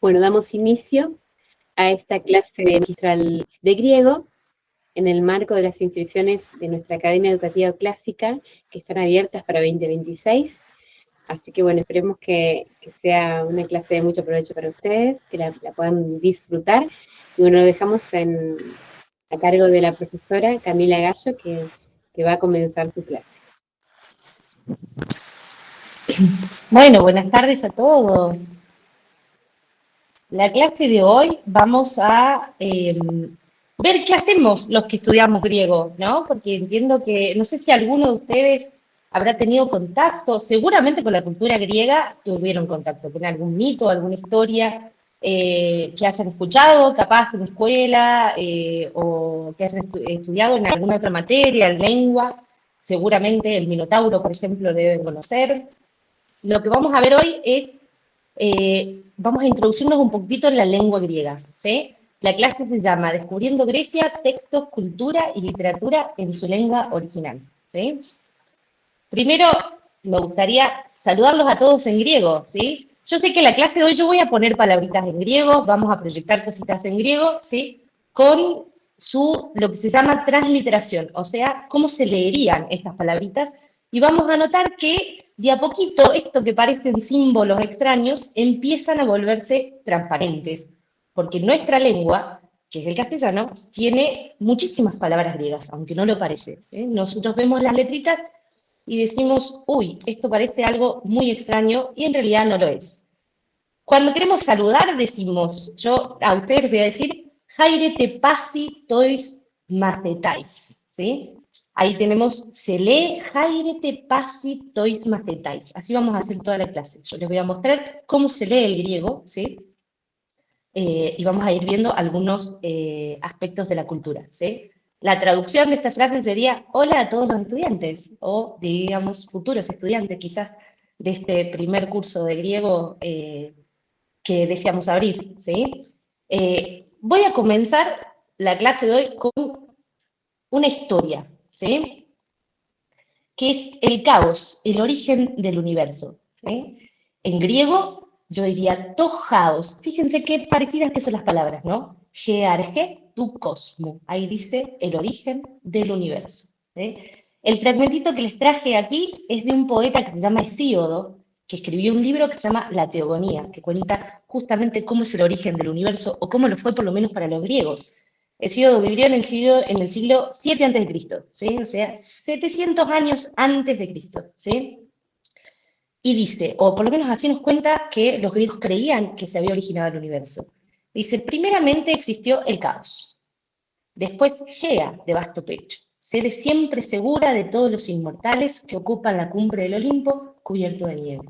Bueno, damos inicio a esta clase de magistral de griego en el marco de las inscripciones de nuestra Academia Educativa Clásica, que están abiertas para 2026. Así que bueno, esperemos que sea una clase de mucho provecho para ustedes, que la puedan disfrutar. Y bueno, lo dejamos a cargo de la profesora Camila Gallo, que va a comenzar su clase. Bueno, buenas tardes a todos. La clase de hoy vamos a ver qué hacemos los que estudiamos griego, ¿no? Porque entiendo que, no sé si alguno de ustedes habrá tenido contacto, seguramente con la cultura griega tuvieron contacto, con algún mito, alguna historia que hayan escuchado, capaz en escuela, o que hayan estudiado en alguna otra materia, en lengua. Seguramente el Minotauro, por ejemplo, deben conocer. Lo que vamos a ver hoy es, vamos a introducirnos un poquitito en la lengua griega, ¿sí? La clase se llama Descubriendo Grecia, textos, cultura y literatura en su lengua original, ¿sí? Primero, me gustaría saludarlos a todos en griego, ¿sí? Yo sé que en la clase de hoy yo voy a poner palabritas en griego, vamos a proyectar cositas en griego, ¿sí? Con lo que se llama transliteración, o sea, cómo se leerían estas palabritas, y vamos a notar que de a poquito esto que parecen símbolos extraños empiezan a volverse transparentes, porque nuestra lengua, que es el castellano, tiene muchísimas palabras griegas, aunque no lo parece, ¿sí? Nosotros vemos las letritas y decimos, uy, esto parece algo muy extraño, y en realidad no lo es. Cuando queremos saludar, decimos, yo a ustedes les voy a decir, Jaire te pasi tois macetais, ¿sí? Ahí tenemos, se lee Jaire te pasi tois macetais. Así vamos a hacer toda la clase. Yo les voy a mostrar cómo se lee el griego, ¿sí? Y vamos a ir viendo algunos aspectos de la cultura, ¿sí? La traducción de esta frase sería, hola a todos los estudiantes, o digamos, futuros estudiantes quizás de este primer curso de griego que deseamos abrir, ¿sí? Voy a comenzar la clase de hoy con una historia, ¿sí? Que es el caos, el origen del universo, ¿sí? En griego yo diría tojaos. Fíjense qué parecidas que son las palabras, ¿no? Gearge tu cosmo. Ahí dice el origen del universo, ¿sí? El fragmentito que les traje aquí es de un poeta que se llama Hesíodo, que escribió un libro que se llama La Teogonía, que cuenta justamente cómo es el origen del universo, o cómo lo fue por lo menos para los griegos. Hesíodo vivió en el siglo 7 antes de Cristo, ¿sí? O sea, 700 años antes de Cristo, ¿sí? Y dice, o por lo menos así nos cuenta que los griegos creían que se había originado el universo. Dice, primeramente existió el caos, después Gea, de vasto pecho, sede siempre segura de todos los inmortales que ocupan la cumbre del Olimpo cubierto de nieve.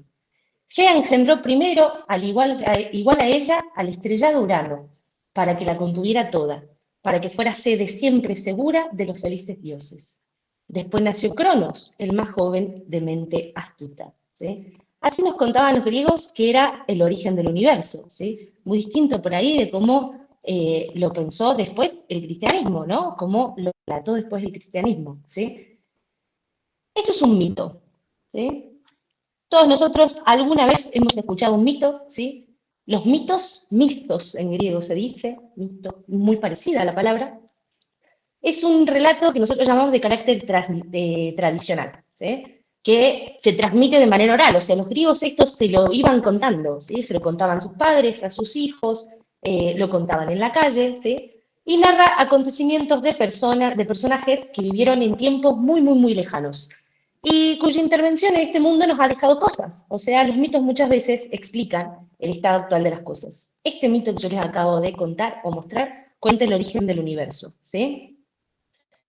Gea engendró primero, igual a ella, al estrellado Urano, para que la contuviera toda, para que fuera sede siempre segura de los felices dioses. Después nació Cronos, el más joven de mente astuta, ¿sí? Así nos contaban los griegos que era el origen del universo, ¿sí? Muy distinto por ahí de cómo lo pensó después el cristianismo, ¿no? Cómo lo trató después el cristianismo, ¿sí? Esto es un mito, ¿sí? Todos nosotros alguna vez hemos escuchado un mito, ¿sí? Los mitos en griego se dice, mito, muy parecida a la palabra, es un relato que nosotros llamamos de carácter tradicional, ¿sí? Que se transmite de manera oral, o sea, los griegos esto se lo iban contando, ¿sí? Se lo contaban sus padres, a sus hijos, lo contaban en la calle, ¿sí? Y narra acontecimientos de personajes que vivieron en tiempos muy, muy, muy lejanos y cuya intervención en este mundo nos ha dejado cosas. O sea, los mitos muchas veces explican el estado actual de las cosas. Este mito que yo les acabo de contar o mostrar cuenta el origen del universo, ¿sí?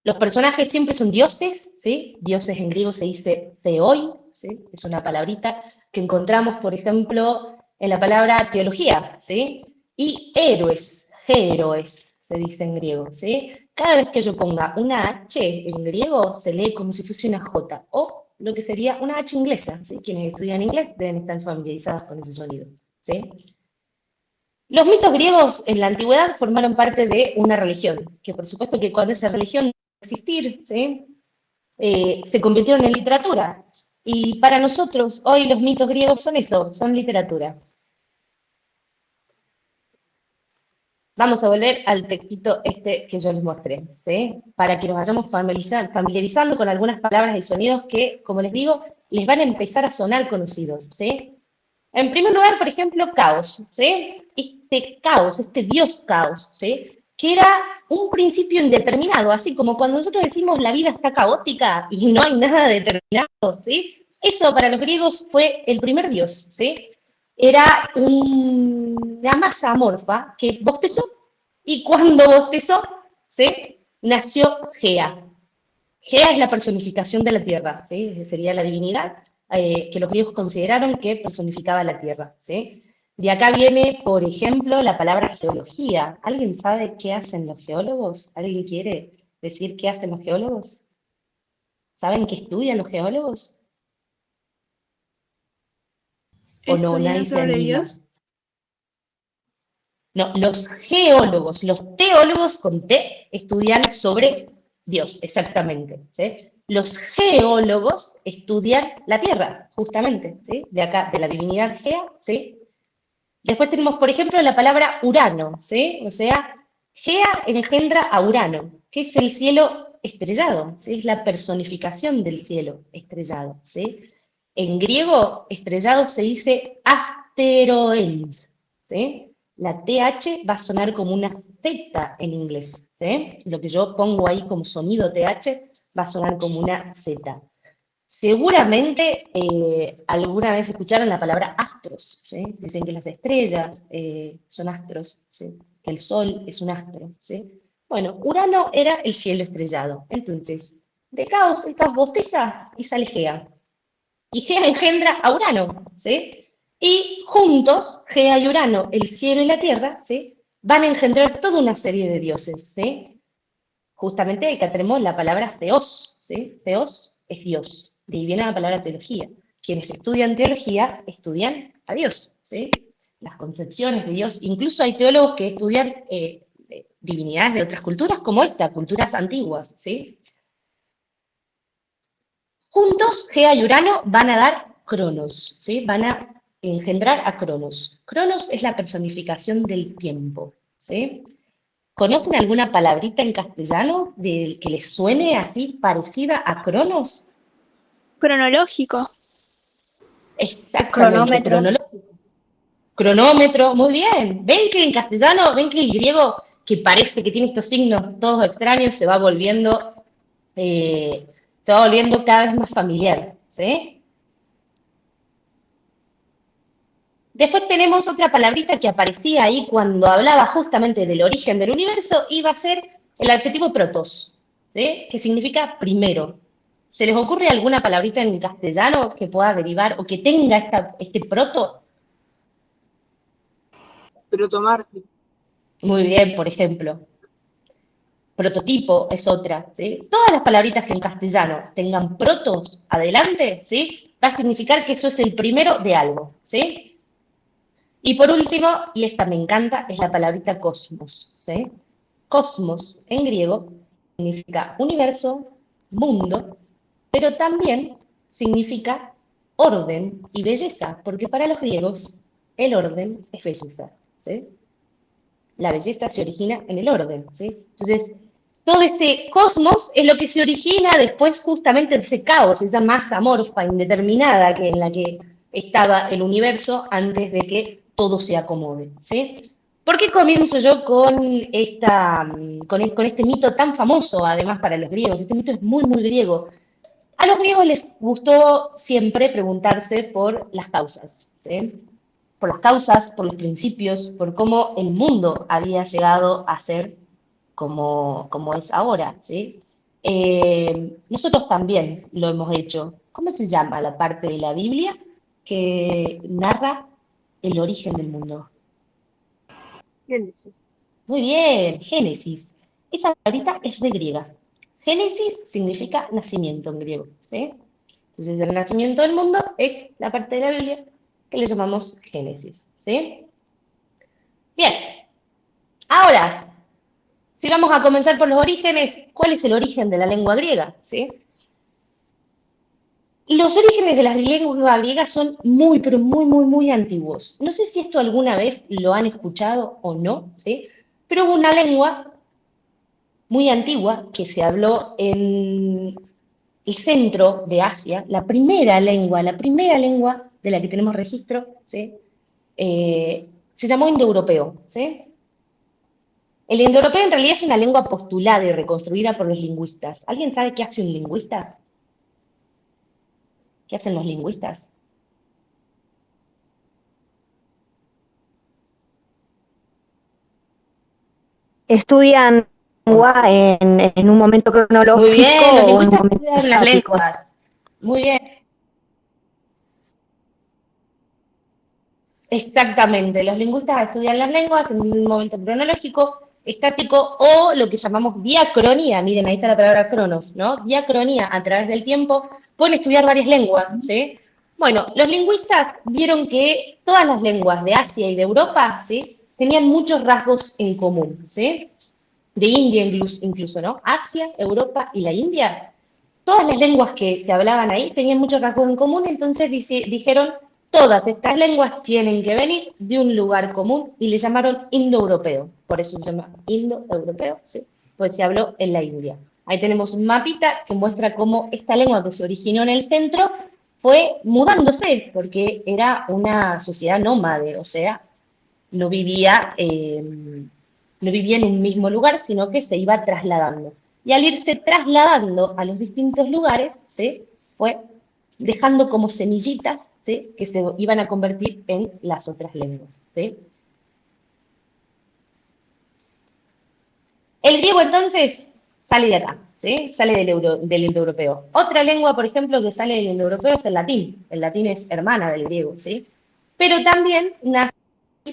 Los personajes siempre son dioses, ¿sí? Dioses en griego se dice theoi, ¿sí? Es una palabrita que encontramos, por ejemplo, en la palabra teología, ¿sí? Y héroes, héroes, se dice en griego, ¿sí? Cada vez que yo ponga una H en griego, se lee como si fuese una J, o lo que sería una H inglesa, ¿sí? Quienes estudian inglés deben estar familiarizados con ese sonido, ¿sí? Los mitos griegos en la antigüedad formaron parte de una religión, que por supuesto que cuando esa religión existir, ¿sí? Se convirtieron en literatura. Y para nosotros hoy los mitos griegos son eso, son literatura. vamos a volver al textito este que yo les mostré, ¿sí? Para que nos vayamos familiarizando con algunas palabras y sonidos que, como les digo, les van a empezar a sonar conocidos, ¿sí? En primer lugar, por ejemplo, caos, ¿sí? Este caos, este dios caos, ¿sí? Que era un principio indeterminado, así como cuando nosotros decimos la vida está caótica y no hay nada determinado, ¿sí? Eso para los griegos fue el primer dios, ¿sí? Era una masa amorfa que bostezó y cuando bostezó, ¿sí? Nació Gea. Gea es la personificación de la tierra, ¿sí? Sería la divinidad que los griegos consideraron que personificaba la tierra, ¿sí? De acá viene, por ejemplo, la palabra geología. ¿Alguien sabe qué hacen los geólogos? ¿Alguien quiere decir qué hacen los geólogos? ¿Saben qué estudian los geólogos? ¿O no? Nadie ¿Estudian se sobre anima. Dios? No, los geólogos, los teólogos con T estudian sobre Dios, exactamente, ¿sí? Los geólogos estudian la Tierra, justamente, ¿sí? De acá, de la divinidad Gea, ¿sí? Después tenemos, por ejemplo, la palabra Urano, ¿sí? O sea, Gea engendra a Urano, que es el cielo estrellado, ¿sí? Es la personificación del cielo estrellado, ¿sí? En griego, estrellado se dice asteroens, ¿sí? La TH va a sonar como una Z en inglés, ¿sí? Lo que yo pongo ahí como sonido TH va a sonar como una Z. Seguramente alguna vez escucharon la palabra astros, ¿sí? Dicen que las estrellas son astros, ¿sí? Que el sol es un astro, ¿sí? Bueno, Urano era el cielo estrellado. Entonces, de caos, el caos bosteza y sale Gea. Y Gea engendra a Urano, ¿sí? Y juntos, Gea y Urano, el cielo y la tierra, ¿sí? Van a engendrar toda una serie de dioses, ¿sí? Justamente acá tenemos la palabra Theos, ¿sí? Theos es Dios, de ahí viene la palabra teología. Quienes estudian teología estudian a Dios, ¿sí? Las concepciones de Dios. Incluso hay teólogos que estudian divinidades de otras culturas, como esta, culturas antiguas, ¿sí? Juntos, Gea y Urano van a dar Cronos, ¿sí? Van a engendrar a Cronos. Cronos es la personificación del tiempo, ¿sí? ¿Conocen alguna palabrita en castellano que les suene así parecida a Cronos? Cronológico. Exactamente, Cronómetro. cronológico. Cronómetro, muy bien. ¿Ven que en castellano, ven que el griego, que parece que tiene estos signos todos extraños, eh, se va volviendo cada vez más familiar, ¿sí? Después tenemos otra palabrita que aparecía ahí cuando hablaba justamente del origen del universo, iba a ser el adjetivo protos, ¿sí? Que significa primero. ¿Se les ocurre alguna palabrita en castellano que pueda derivar o que tenga este proto? Protomarte. Muy bien, por ejemplo. Prototipo es otra, ¿sí? Todas las palabritas que en castellano tengan protos adelante, ¿sí? Va a significar que eso es el primero de algo, ¿sí? Y por último, y esta me encanta, es la palabrita cosmos, ¿sí? Cosmos en griego significa universo, mundo, pero también significa orden y belleza, porque para los griegos el orden es belleza, ¿sí? La belleza se origina en el orden, ¿sí? Entonces, todo ese cosmos es lo que se origina después justamente de ese caos, esa masa amorfa indeterminada en la que estaba el universo antes de que todo se acomode, ¿sí? ¿Por qué comienzo yo con este mito tan famoso, además para los griegos? Este mito es muy, muy griego. A los griegos les gustó siempre preguntarse por las causas, ¿sí? Por las causas, por los principios, por cómo el mundo había llegado a ser como es ahora, ¿sí? Nosotros también lo hemos hecho. ¿Cómo se llama la parte de la Biblia que narra el origen del mundo? Génesis. Muy bien, Génesis. Esa palabrita es de griega. Génesis significa nacimiento en griego, ¿sí? Entonces, el nacimiento del mundo es la parte de la Biblia que le llamamos Génesis, ¿sí? Bien, ahora, si vamos a comenzar por los orígenes, ¿cuál es el origen de la lengua griega? ¿Sí? Los orígenes de las lenguas griegas son muy, pero muy, muy, muy antiguos. No sé si esto alguna vez lo han escuchado o no, ¿sí? Pero hubo una lengua muy antigua que se habló en el centro de Asia, la primera lengua de la que tenemos registro, ¿sí? Se llamó indoeuropeo, ¿sí? El indoeuropeo en realidad es una lengua postulada y reconstruida por los lingüistas. ¿Alguien sabe qué hace un lingüista? ¿Qué hacen los lingüistas? ¿Estudian lengua en un momento Muy cronológico bien, los o en un lingüistas momento estudian las estático? lenguas. Muy bien, exactamente. Los lingüistas estudian las lenguas en un momento cronológico, estático o lo que llamamos diacronía. Miren, ahí está la palabra cronos, ¿no? Diacronía a través del tiempo. Pueden estudiar varias lenguas, ¿sí? Bueno, los lingüistas vieron que todas las lenguas de Asia y de Europa, ¿sí? Tenían muchos rasgos en común, ¿sí? De India incluso, ¿no? Asia, Europa y la India. Todas las lenguas que se hablaban ahí tenían muchos rasgos en común, entonces dijeron, todas estas lenguas tienen que venir de un lugar común y le llamaron indoeuropeo. Por eso se llama indoeuropeo, ¿sí? Pues se habló en la India. Ahí tenemos un mapita que muestra cómo esta lengua que se originó en el centro fue mudándose, porque era una sociedad nómade, o sea, no vivía, no vivía en un mismo lugar, sino que se iba trasladando. Y al irse trasladando a los distintos lugares, ¿sí? Fue dejando como semillitas, ¿sí? Que se iban a convertir en las otras lenguas, ¿sí? El griego entonces sale de acá, ¿sí? Sale del indoeuropeo. Otra lengua, por ejemplo, que sale del indoeuropeo es el latín. El latín es hermana del griego, ¿sí? Pero también nace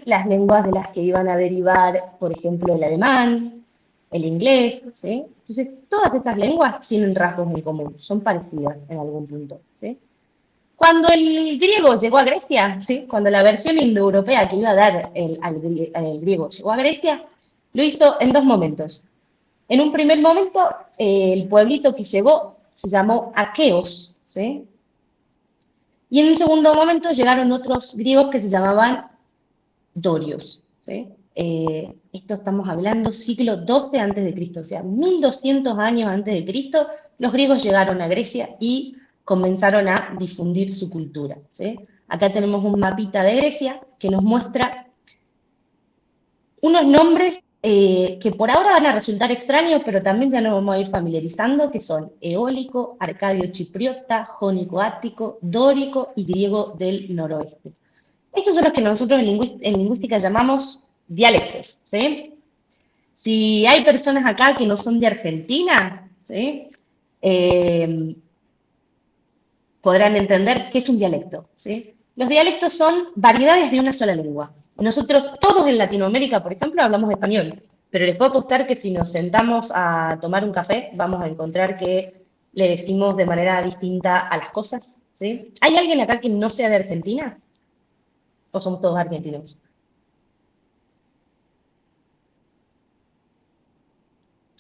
las lenguas de las que iban a derivar, por ejemplo, el alemán, el inglés, ¿sí? Entonces, todas estas lenguas tienen rasgos en común, son parecidas en algún punto, ¿sí? Cuando el griego llegó a Grecia, ¿sí? Cuando la versión indoeuropea que iba a dar al griego llegó a Grecia, lo hizo en dos momentos. En un primer momento, el pueblito que llegó se llamó Aqueos, ¿sí? Y en un segundo momento llegaron otros griegos que se llamaban dorios, ¿sí? Esto estamos hablando siglo XII antes de Cristo, o sea, 1200 años antes de Cristo, los griegos llegaron a Grecia y comenzaron a difundir su cultura, ¿sí? Acá tenemos un mapita de Grecia que nos muestra unos nombres que por ahora van a resultar extraños, pero también ya nos vamos a ir familiarizando, que son eólico, arcadio chipriota, jónico ático, dórico y griego del noroeste. Estos son los que nosotros en lingüística llamamos dialectos, ¿sí? Si hay personas acá que no son de Argentina, ¿sí? Eh, podrán entender qué es un dialecto, ¿sí? Los dialectos son variedades de una sola lengua. Nosotros todos en Latinoamérica, por ejemplo, hablamos español, pero les puedo apostar que si nos sentamos a tomar un café, vamos a encontrar que le decimos de manera distinta a las cosas, ¿sí? ¿Hay alguien acá que no sea de Argentina? ¿O somos todos argentinos?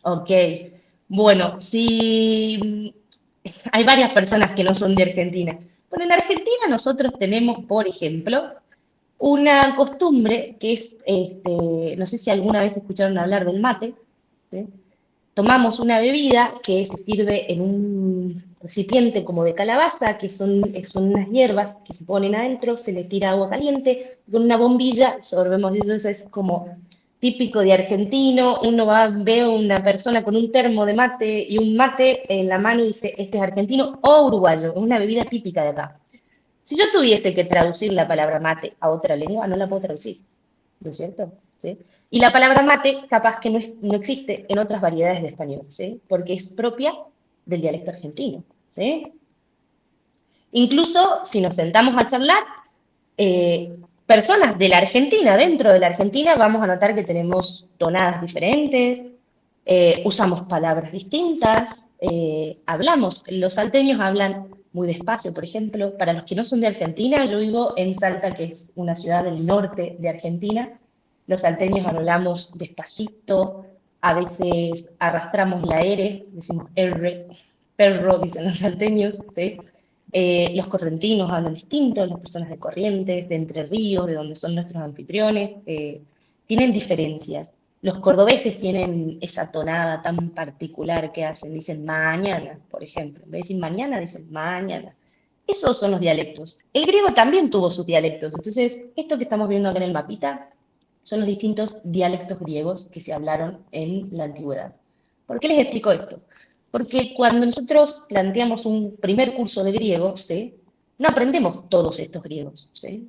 Ok, bueno, si hay varias personas que no son de Argentina. Bueno, en Argentina nosotros tenemos, por ejemplo, una costumbre que es, no sé si alguna vez escucharon hablar del mate, ¿sí? Tomamos una bebida que se sirve en un recipiente como de calabaza, que son unas hierbas que se ponen adentro, se le tira agua caliente, con una bombilla sorbemos eso, eso es como típico de argentino, uno ve a una persona con un termo de mate y un mate en la mano y dice, este es argentino o uruguayo, es una bebida típica de acá. Si yo tuviese que traducir la palabra mate a otra lengua, no la puedo traducir, ¿no es cierto? ¿Sí? Y la palabra mate capaz que no existe en otras variedades de español, ¿sí? Porque es propia del dialecto argentino, ¿sí? Incluso si nos sentamos a charlar, personas de la Argentina, dentro de la Argentina, vamos a notar que tenemos tonadas diferentes, usamos palabras distintas, hablamos, los salteños hablan muy despacio, por ejemplo. Para los que no son de Argentina, yo vivo en Salta, que es una ciudad del norte de Argentina. Los salteños hablamos despacito, a veces arrastramos la R, decimos R, perro, dicen los salteños, ¿sí? Los correntinos hablan distinto, las personas de Corrientes, de Entre Ríos, de donde son nuestros anfitriones, tienen diferencias. Los cordobeses tienen esa tonada tan particular que hacen, dicen mañana, por ejemplo. En vez de decir mañana, dicen mañana. Esos son los dialectos. El griego también tuvo sus dialectos. Entonces, esto que estamos viendo acá en el mapita son los distintos dialectos griegos que se hablaron en la antigüedad. ¿Por qué les explico esto? Porque cuando nosotros planteamos un primer curso de griego, ¿sí? No aprendemos todos estos griegos, ¿sí?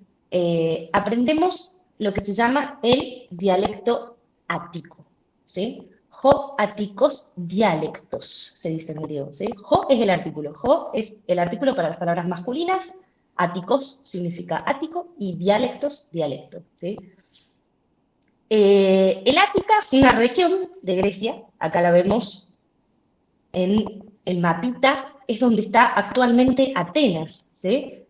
Aprendemos lo que se llama el dialecto ático, ¿sí? Ho áticos dialectos, se dice en griego, ¿sí? Ho es el artículo, ho es el artículo para las palabras masculinas, áticos significa ático y dialectos, dialecto, ¿sí? El Ática es una región de Grecia, acá la vemos en el mapita, es donde está actualmente Atenas, ¿sí?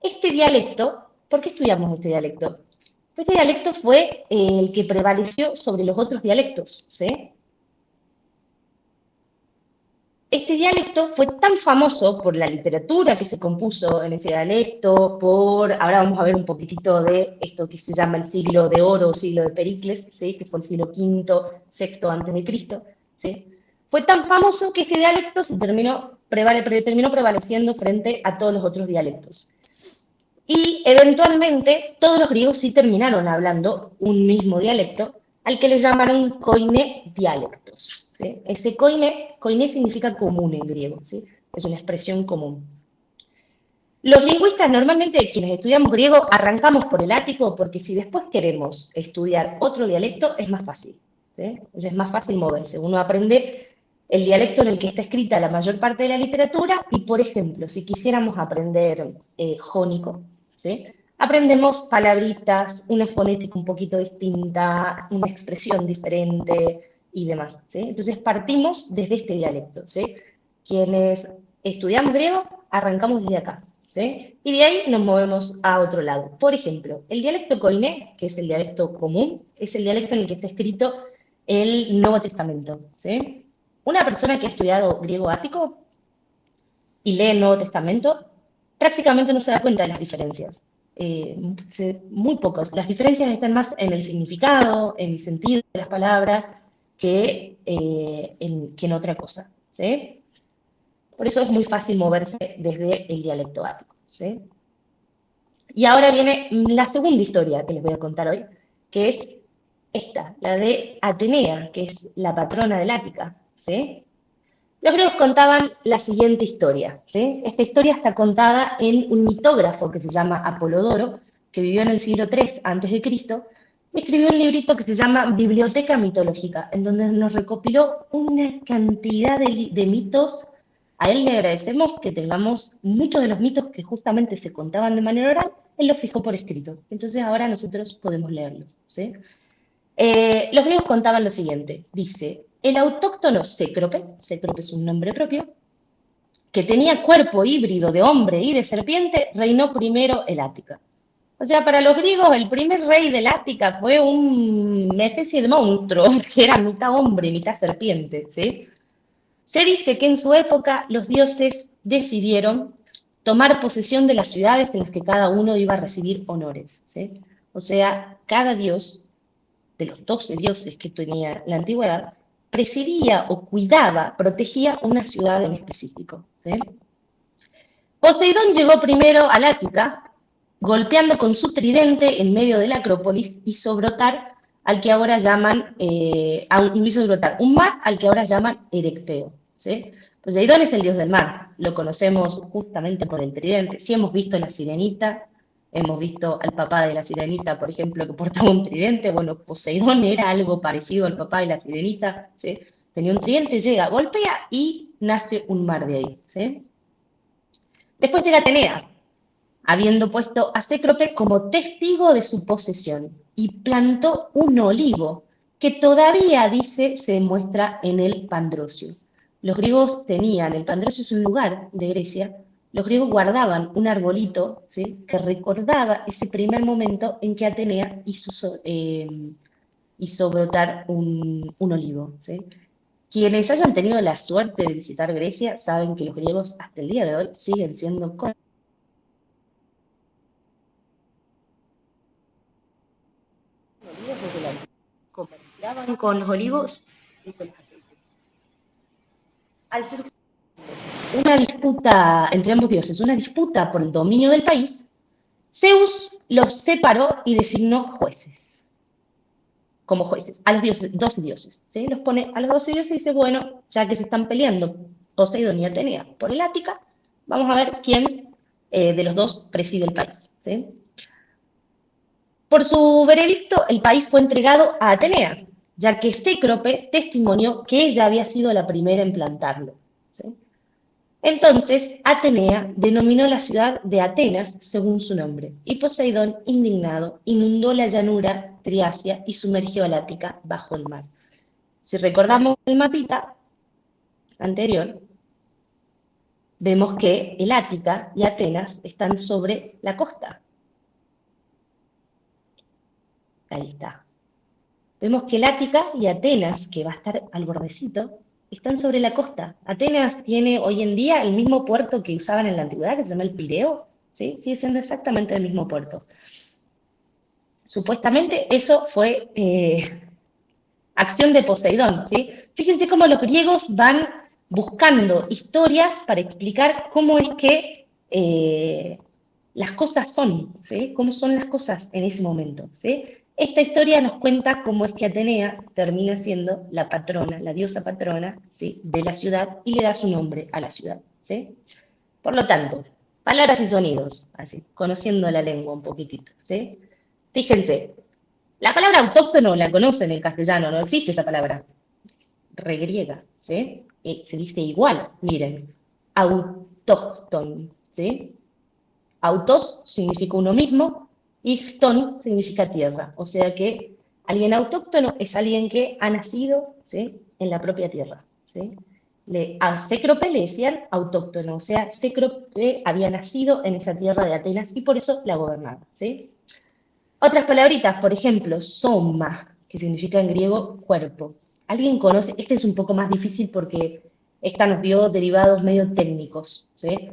Este dialecto, ¿por qué estudiamos este dialecto? Este dialecto fue el que prevaleció sobre los otros dialectos, ¿sí? Este dialecto fue tan famoso por la literatura que se compuso en ese dialecto, ahora vamos a ver un poquitito de esto que se llama el siglo de oro, o siglo de Pericles, ¿sí? Que fue el siglo V, VI antes de Cristo, ¿sí? Fue tan famoso que este dialecto terminó prevaleciendo frente a todos los otros dialectos. Y eventualmente todos los griegos sí terminaron hablando un mismo dialecto, al que le llamaron koine dialectos. ¿Sí? Ese koine significa común en griego, ¿sí? Es una expresión común. Los lingüistas, normalmente quienes estudiamos griego, arrancamos por el ático porque si después queremos estudiar otro dialecto, es más fácil. ¿Sí? Entonces es más fácil moverse. Uno aprende el dialecto en el que está escrita la mayor parte de la literatura y, por ejemplo, si quisiéramos aprender jónico, ¿sí? Aprendemos palabritas, una fonética un poquito distinta, una expresión diferente y demás, ¿sí? Entonces partimos desde este dialecto, ¿sí? Quienes estudiamos griego, arrancamos desde acá, ¿sí? Y de ahí nos movemos a otro lado. Por ejemplo, el dialecto koiné, que es el dialecto común, es el dialecto en el que está escrito el Nuevo Testamento, ¿sí? Una persona que ha estudiado griego ático y lee el Nuevo Testamento, prácticamente no se da cuenta de las diferencias. Muy pocos. Las diferencias están más en el significado, en el sentido de las palabras, que en otra cosa, ¿sí? Por eso es muy fácil moverse desde el dialecto ático, ¿sí? Y ahora viene la segunda historia que les voy a contar hoy, que es esta, la de Atenea, que es la patrona del Ática, ¿sí? Los griegos contaban la siguiente historia, ¿sí? Esta historia está contada en un mitógrafo que se llama Apolodoro, que vivió en el siglo III a.C., y escribió un librito que se llama Biblioteca Mitológica, en donde nos recopiló una cantidad de mitos. A él le agradecemos que tengamos muchos de los mitos que justamente se contaban de manera oral, él los fijó por escrito. Entonces ahora nosotros podemos leerlos, ¿sí? Los griegos contaban lo siguiente, dice, el autóctono Cécrope es un nombre propio, que tenía cuerpo híbrido de hombre y de serpiente, reinó primero el Ática. O sea, para los griegos el primer rey del Ática fue una especie de monstruo, que era mitad hombre, mitad serpiente, ¿sí? Se dice que en su época los dioses decidieron tomar posesión de las ciudades en las que cada uno iba a recibir honores, ¿sí? O sea, cada dios de los 12 dioses que tenía la antigüedad, presidía o cuidaba, protegía una ciudad en específico, ¿sí? Poseidón llegó primero al Ática, golpeando con su tridente en medio de la Acrópolis, hizo brotar al que ahora llaman, hizo brotar un mar al que ahora llaman Erecteo, ¿sí? Poseidón es el dios del mar, lo conocemos justamente por el tridente. Si hemos visto la Sirenita, hemos visto al papá de la Sirenita, por ejemplo, que portaba un tridente. Bueno, Poseidón era algo parecido al papá de la Sirenita, ¿sí? Tenía un tridente, llega, golpea y nace un mar de ahí, ¿sí? Después llega Atenea, habiendo puesto a Cécrope como testigo de su posesión, y plantó un olivo que todavía, dice, se muestra en el Pandrosio. Los griegos tenían, el Pandrosio es un lugar de Grecia, los griegos guardaban un arbolito, ¿sí? Que recordaba ese primer momento en que Atenea hizo brotar un olivo, ¿sí? Quienes hayan tenido la suerte de visitar Grecia saben que los griegos hasta el día de hoy siguen siendo comercial daban con los olivos y con el aceite. Al ser una disputa entre ambos dioses, una disputa por el dominio del país, Zeus los separó y designó jueces, como jueces, a los dioses, 12 dioses. ¿Sí? Los pone a los 12 dioses y dice, bueno, ya que se están peleando Poseidón y Atenea por el Ática, vamos a ver quién de los dos preside el país. ¿Sí? Por su veredicto, el país fue entregado a Atenea, ya que Cécrope testimonió que ella había sido la primera en plantarlo. ¿Sí? Entonces, Atenea denominó la ciudad de Atenas según su nombre, y Poseidón, indignado, inundó la llanura Triasia y sumergió al Ática bajo el mar. Si recordamos el mapita anterior, vemos que el Ática y Atenas están sobre la costa. Ahí está. Vemos que el Ática y Atenas, que va a estar al bordecito, están sobre la costa. Atenas tiene hoy en día el mismo puerto que usaban en la antigüedad, que se llama el Pireo, ¿sí? Sigue siendo exactamente el mismo puerto. Supuestamente eso fue acción de Poseidón, ¿sí? Fíjense cómo los griegos van buscando historias para explicar cómo es que las cosas son, ¿sí? Cómo son las cosas en ese momento, ¿sí? Esta historia nos cuenta cómo es que Atenea termina siendo la patrona, la diosa patrona, ¿sí? De la ciudad y le da su nombre a la ciudad, ¿sí? Por lo tanto, palabras y sonidos, así, conociendo la lengua un poquitito, ¿sí? Fíjense, la palabra autóctono la conocen en castellano, no existe esa palabra, regriega, ¿sí? Se dice igual, miren, autócton, ¿sí? Autos significa uno mismo, y chton significa tierra, o sea que alguien autóctono es alguien que ha nacido, ¿sí? En la propia tierra, ¿sí? A Cécrope le decían autóctono, o sea, Cécrope había nacido en esa tierra de Atenas y por eso la gobernaba, ¿sí? Otras palabritas, por ejemplo, soma, que significa en griego cuerpo. ¿Alguien conoce? Este es un poco más difícil porque esta nos dio derivados medio técnicos, ¿sí?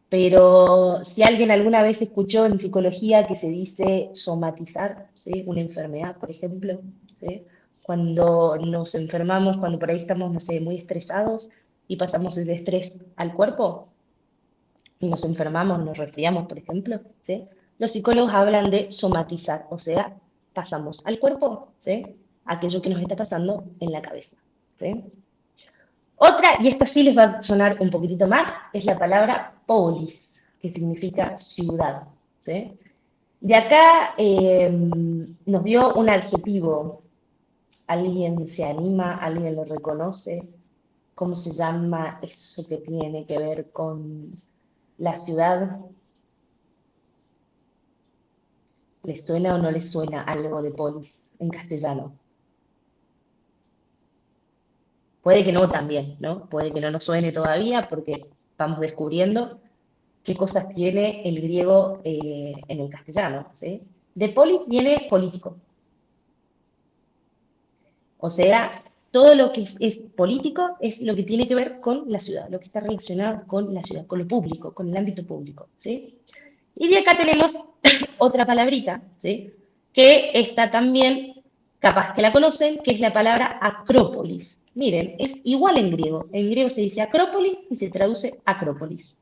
Pero si alguien alguna vez escuchó en psicología que se dice somatizar, ¿sí? Una enfermedad, por ejemplo, ¿sí? Cuando nos enfermamos, cuando por ahí estamos, no sé, muy estresados y pasamos ese estrés al cuerpo y nos enfermamos, nos resfriamos, por ejemplo, ¿sí? Los psicólogos hablan de somatizar, o sea, pasamos al cuerpo, ¿sí? Aquello que nos está pasando en la cabeza, ¿sí? Otra, y esta sí les va a sonar un poquitito más, es la palabra polis, que significa ciudad, ¿sí? De acá nos dio un adjetivo. ¿Alguien se anima? ¿Alguien lo reconoce? ¿Cómo se llama eso que tiene que ver con la ciudad? ¿Les suena o no les suena algo de polis en castellano? Puede que no también, ¿no? Puede que no nos suene todavía porque vamos descubriendo qué cosas tiene el griego en el castellano, ¿sí? De polis viene político. O sea, todo lo que es político es lo que tiene que ver con la ciudad, lo que está relacionado con la ciudad, con lo público, con el ámbito público, ¿sí? Y de acá tenemos otra palabrita, ¿sí? Que está también, capaz que la conocen, que es la palabra acrópolis. Miren, es igual en griego. En griego se dice acrópolis y se traduce acrópolis.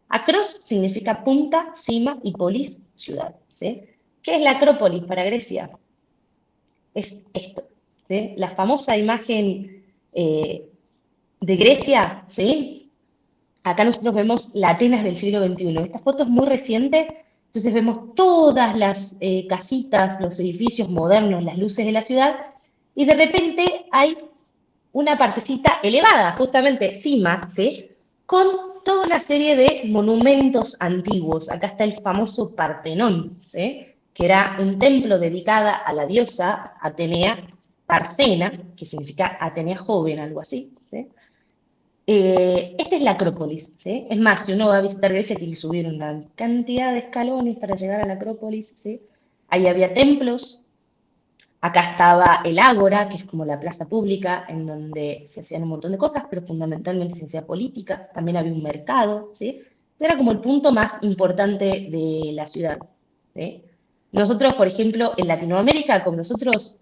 Acros significa punta, cima, y polis, ciudad, ¿sí? ¿Qué es la acrópolis para Grecia? Es esto, ¿sí? La famosa imagen de Grecia, ¿sí? Acá nosotros vemos la Atenas del siglo XXI. Esta foto es muy reciente, entonces vemos todas las casitas, los edificios modernos, las luces de la ciudad, y de repente hay una partecita elevada, justamente cima, ¿sí? Con toda una serie de monumentos antiguos. Acá está el famoso Partenón, ¿sí? Que era un templo dedicado a la diosa Atenea Partena, que significa Atenea joven, algo así, ¿sí? Esta es la Acrópolis, ¿sí? Es más, si uno va a visitar Grecia, tiene que subir una cantidad de escalones para llegar a la Acrópolis, ¿sí? Ahí había templos, acá estaba el Ágora, que es como la plaza pública, en donde se hacían un montón de cosas, pero fundamentalmente se hacía política, también había un mercado, ¿sí? Era como el punto más importante de la ciudad, ¿sí? Nosotros, por ejemplo, en Latinoamérica, como nosotros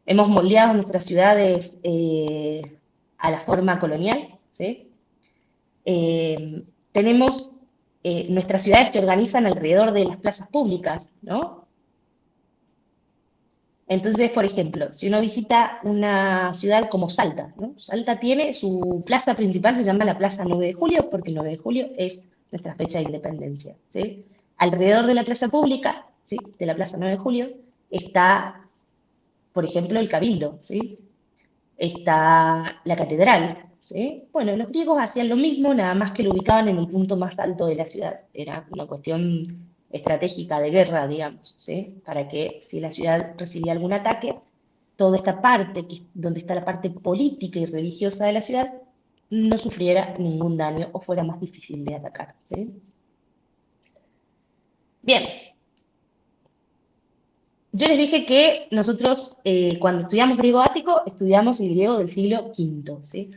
Hemos moldeado nuestras ciudades a la forma colonial, ¿sí? Nuestras ciudades se organizan alrededor de las plazas públicas, ¿no? Entonces, por ejemplo, si uno visita una ciudad como Salta, ¿no? Salta tiene su plaza principal, se llama la Plaza 9 de Julio, porque el 9 de julio es nuestra fecha de independencia, ¿sí? Alrededor de la plaza pública, ¿sí? De la Plaza 9 de Julio, está, por ejemplo, el Cabildo, ¿sí? Está la catedral, ¿sí? Bueno, los griegos hacían lo mismo, nada más que lo ubicaban en el punto más alto de la ciudad. Era una cuestión estratégica de guerra, digamos, ¿sí? Para que si la ciudad recibía algún ataque, toda esta parte, donde está la parte política y religiosa de la ciudad, no sufriera ningún daño o fuera más difícil de atacar, ¿sí? Bien, yo les dije que nosotros cuando estudiamos griego ático, estudiamos el griego del siglo V, ¿sí?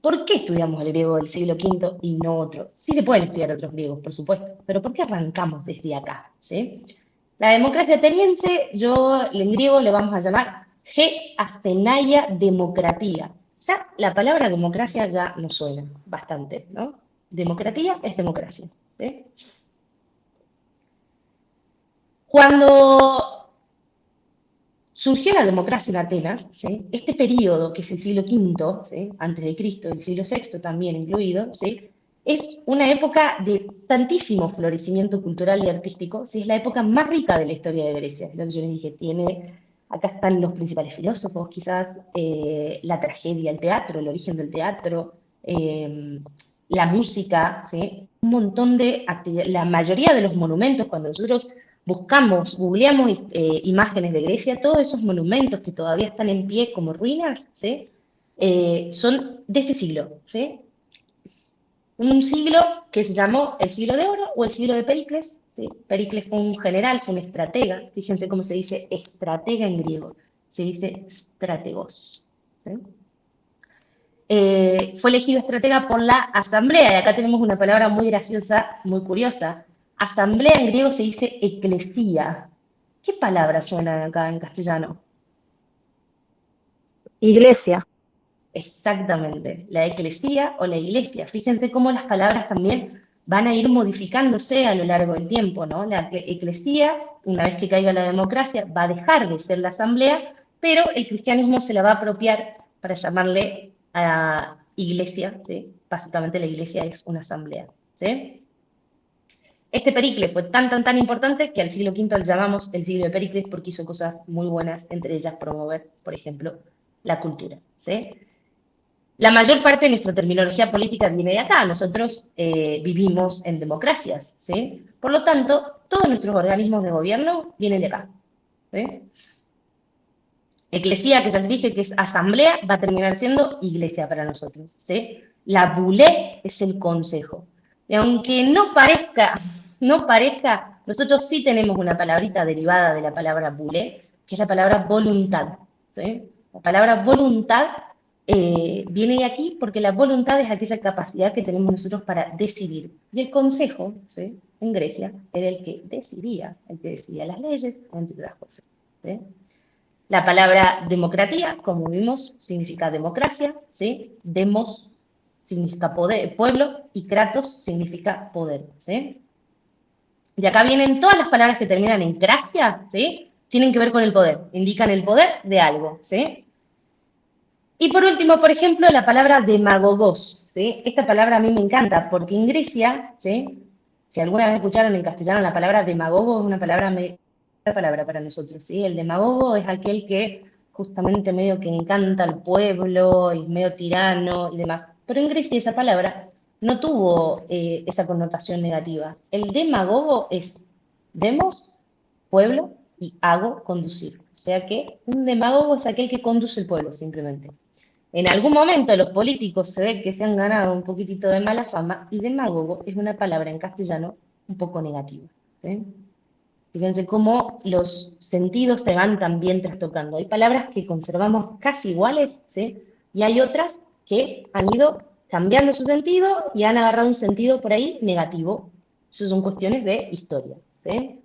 ¿Por qué estudiamos el griego del siglo V y no otro? Sí se pueden estudiar otros griegos, por supuesto, pero ¿por qué arrancamos desde acá? ¿Sí? La democracia ateniense, en griego le vamos a llamar G Athenaia Democratia. Ya la palabra democracia ya nos suena bastante, ¿no? Democratia es democracia. ¿Sí? Cuando surgió la democracia en Atenas, ¿sí? Este periodo, que es el siglo V, ¿sí? Antes de Cristo, el siglo VI también incluido, ¿sí? Es una época de tantísimo florecimiento cultural y artístico, ¿sí? Es la época más rica de la historia de Grecia, es lo que yo les dije, acá están los principales filósofos, quizás la tragedia, el teatro, el origen del teatro, la música, ¿sí? Un montón de actividades, la mayoría de los monumentos, cuando nosotros googleamos imágenes de Grecia, todos esos monumentos que todavía están en pie como ruinas, ¿sí? Son de este siglo, ¿sí? Un siglo que se llamó el siglo de oro o el siglo de Pericles, ¿sí? Pericles fue un general, fue un estratega, fíjense cómo se dice estratega en griego, se dice strategos, ¿sí? Fue elegido estratega por la asamblea, y acá tenemos una palabra muy graciosa, muy curiosa. Asamblea en griego se dice eclesía. ¿Qué palabra suena acá en castellano? Iglesia. Exactamente, la eclesía o la iglesia. Fíjense cómo las palabras también van a ir modificándose a lo largo del tiempo, ¿no? La eclesía, una vez que caiga la democracia, va a dejar de ser la asamblea, pero el cristianismo se la va a apropiar para llamarle a iglesia, ¿sí? Básicamente la iglesia es una asamblea, ¿sí? Este Pericles fue tan importante que al siglo V lo llamamos el siglo de Pericles porque hizo cosas muy buenas, entre ellas promover, por ejemplo, la cultura, ¿sí? La mayor parte de nuestra terminología política viene de acá. Nosotros vivimos en democracias, ¿sí? Por lo tanto, todos nuestros organismos de gobierno vienen de acá, ¿sí? Eclesía, que ya les dije que es asamblea, va a terminar siendo iglesia para nosotros, ¿sí? La bulé es el consejo. Y aunque no parezca, nosotros sí tenemos una palabrita derivada de la palabra bulé, que es la palabra voluntad, ¿sí? La palabra voluntad viene de aquí porque la voluntad es aquella capacidad que tenemos nosotros para decidir. Y el consejo, ¿sí? En Grecia, era el que decidía las leyes, entre otras cosas, ¿sí? La palabra democracia, como vimos, significa democracia, ¿sí? Demos significa poder, pueblo, y kratos significa poder, ¿sí? Y acá vienen todas las palabras que terminan en gracia, ¿sí? Tienen que ver con el poder, indican el poder de algo, ¿sí? Y por último, por ejemplo, la palabra demagogos, ¿sí? Esta palabra a mí me encanta, porque en Grecia, ¿sí? Si alguna vez escucharon en castellano la palabra demagogo, es una palabra para nosotros, ¿sí? El demagogo es aquel que justamente medio que encanta al pueblo, y medio tirano y demás. Pero en Grecia esa palabra no tuvo esa connotación negativa. El demagogo es demos, pueblo, y hago, conducir. O sea que un demagogo es aquel que conduce el pueblo, simplemente. En algún momento los políticos se ve que se han ganado un poquitito de mala fama, y demagogo es una palabra en castellano un poco negativa, ¿sí? Fíjense cómo los sentidos se van también trastocando. Hay palabras que conservamos casi iguales, ¿sí? Y hay otras que han ido cambiando su sentido y han agarrado un sentido por ahí negativo. Eso son cuestiones de historia, ¿sí?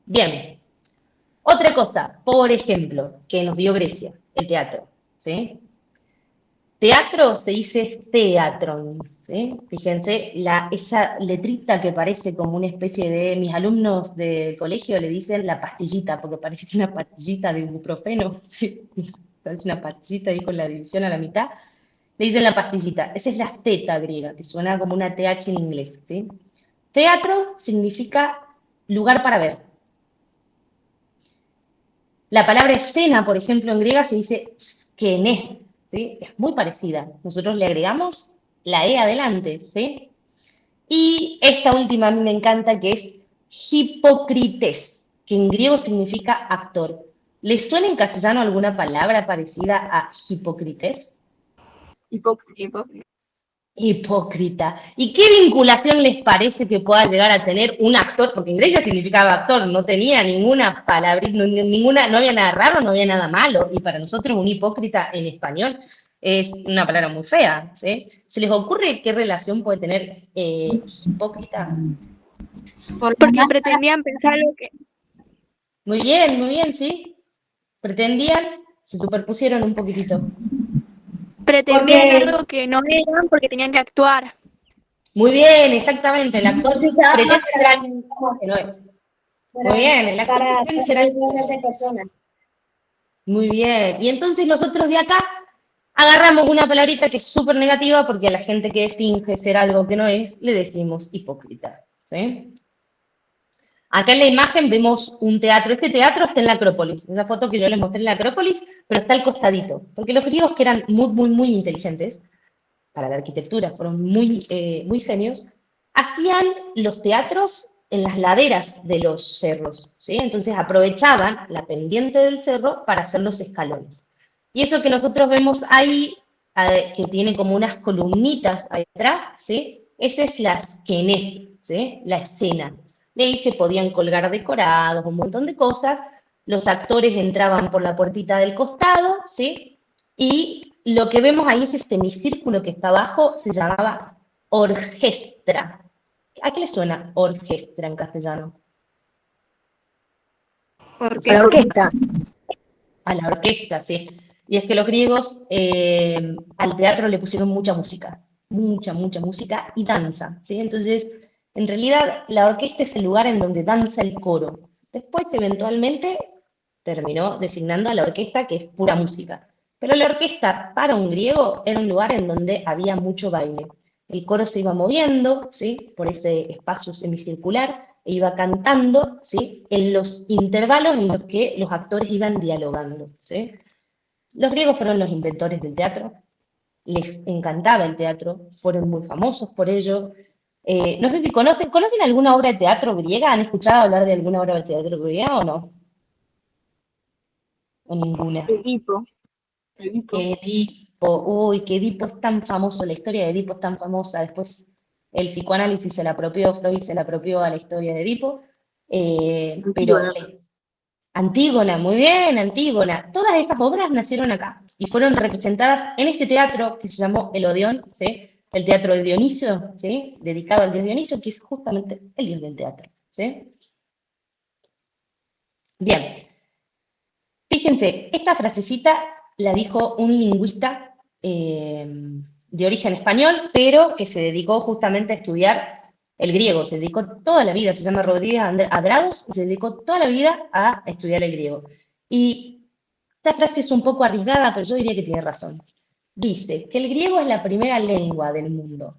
Bien. Otra cosa, por ejemplo, que nos dio Grecia, el teatro, ¿sí? Teatro se dice teatron, ¿sí? Fíjense, esa letrita que parece como una especie de, mis alumnos del colegio le dicen la pastillita, porque parece una pastillita de ibuprofeno, ¿sí? Parece una pastillita ahí con la división a la mitad, le dicen la pastillita, esa es la teta griega, que suena como una TH en inglés, ¿sí? Teatro significa lugar para ver. La palabra escena, por ejemplo, en griega se dice skene, ¿sí? Es muy parecida. Nosotros le agregamos la E adelante, ¿sí? Y esta última a mí me encanta, que es hipócrites, que en griego significa actor. ¿Les suena en castellano alguna palabra parecida a hipócrites? Hipócrita. Hipócrita. ¿Y qué vinculación les parece que pueda llegar a tener un actor? Porque en Grecia significaba actor, no tenía ninguna palabra, no había nada raro, no había nada malo. Y para nosotros un hipócrita en español es una palabra muy fea, ¿sí? ¿Se les ocurre qué relación puede tener hipócrita? Porque pretendían pensar lo que, Muy bien, ¿sí? Pretendían, se superpusieron un poquitito. pretendían algo que no eran porque tenían que actuar. Muy bien, exactamente, el actor Porque usaba pretende ser máscaras algo que no es. Muy para, bien, el actor pretende ser algo que no es. disfrazarse personas. Muy bien. Y entonces nosotros de acá agarramos una palabrita que es súper negativa porque a la gente que finge ser algo que no es, le decimos hipócrita. ¿Sí? Acá en la imagen vemos un teatro. Este teatro está en la Acrópolis. Esa foto que yo les mostré en la Acrópolis, pero está al costadito. Porque los griegos, que eran muy, muy, muy inteligentes para la arquitectura, fueron muy, muy genios, hacían los teatros en las laderas de los cerros, ¿sí? Entonces aprovechaban la pendiente del cerro para hacer los escalones. Y eso que nosotros vemos ahí, que tiene como unas columnitas ahí atrás, ¿sí? Esa es la skene, ¿sí? La escena. De ahí se podían colgar decorados, un montón de cosas. Los actores entraban por la puertita del costado, ¿sí? Y lo que vemos ahí, ese semicírculo que está abajo, se llamaba orquestra. ¿A qué le suena orquestra en castellano? A la orquesta. A la orquesta, sí. Y es que los griegos al teatro le pusieron mucha música, mucha música y danza, ¿sí? Entonces, en realidad, la orquesta es el lugar en donde danza el coro. Después, eventualmente, terminó designando a la orquesta, que es pura música. Pero la orquesta, para un griego, era un lugar en donde había mucho baile. El coro se iba moviendo, ¿sí? Por ese espacio semicircular, e iba cantando, ¿sí? En los intervalos en los que los actores iban dialogando, ¿sí? Los griegos fueron los inventores del teatro, les encantaba el teatro, fueron muy famosos por ello. No sé si ¿conocen alguna obra de teatro griega? ¿Han escuchado hablar de alguna obra de teatro griega o no? O ninguna. Edipo. Edipo, uy, que Edipo es tan famoso, la historia de Edipo es tan famosa, después el psicoanálisis se la apropió, Freud se la apropió a la historia de Edipo, pero Antígona, muy bien, Antígona, todas esas obras nacieron acá y fueron representadas en este teatro que se llamó el Odeón, ¿sí? El teatro de Dionisio, ¿sí? Dedicado al dios Dionisio, que es justamente el dios del teatro, ¿sí? Bien, fíjense, esta frasecita la dijo un lingüista de origen español, pero que se dedicó justamente a estudiar el griego. Se dedicó toda la vida, se llama Rodríguez Adrados, y se dedicó toda la vida a estudiar el griego. Y esta frase es un poco arriesgada, pero yo diría que tiene razón. Dice que el griego es la primera lengua del mundo.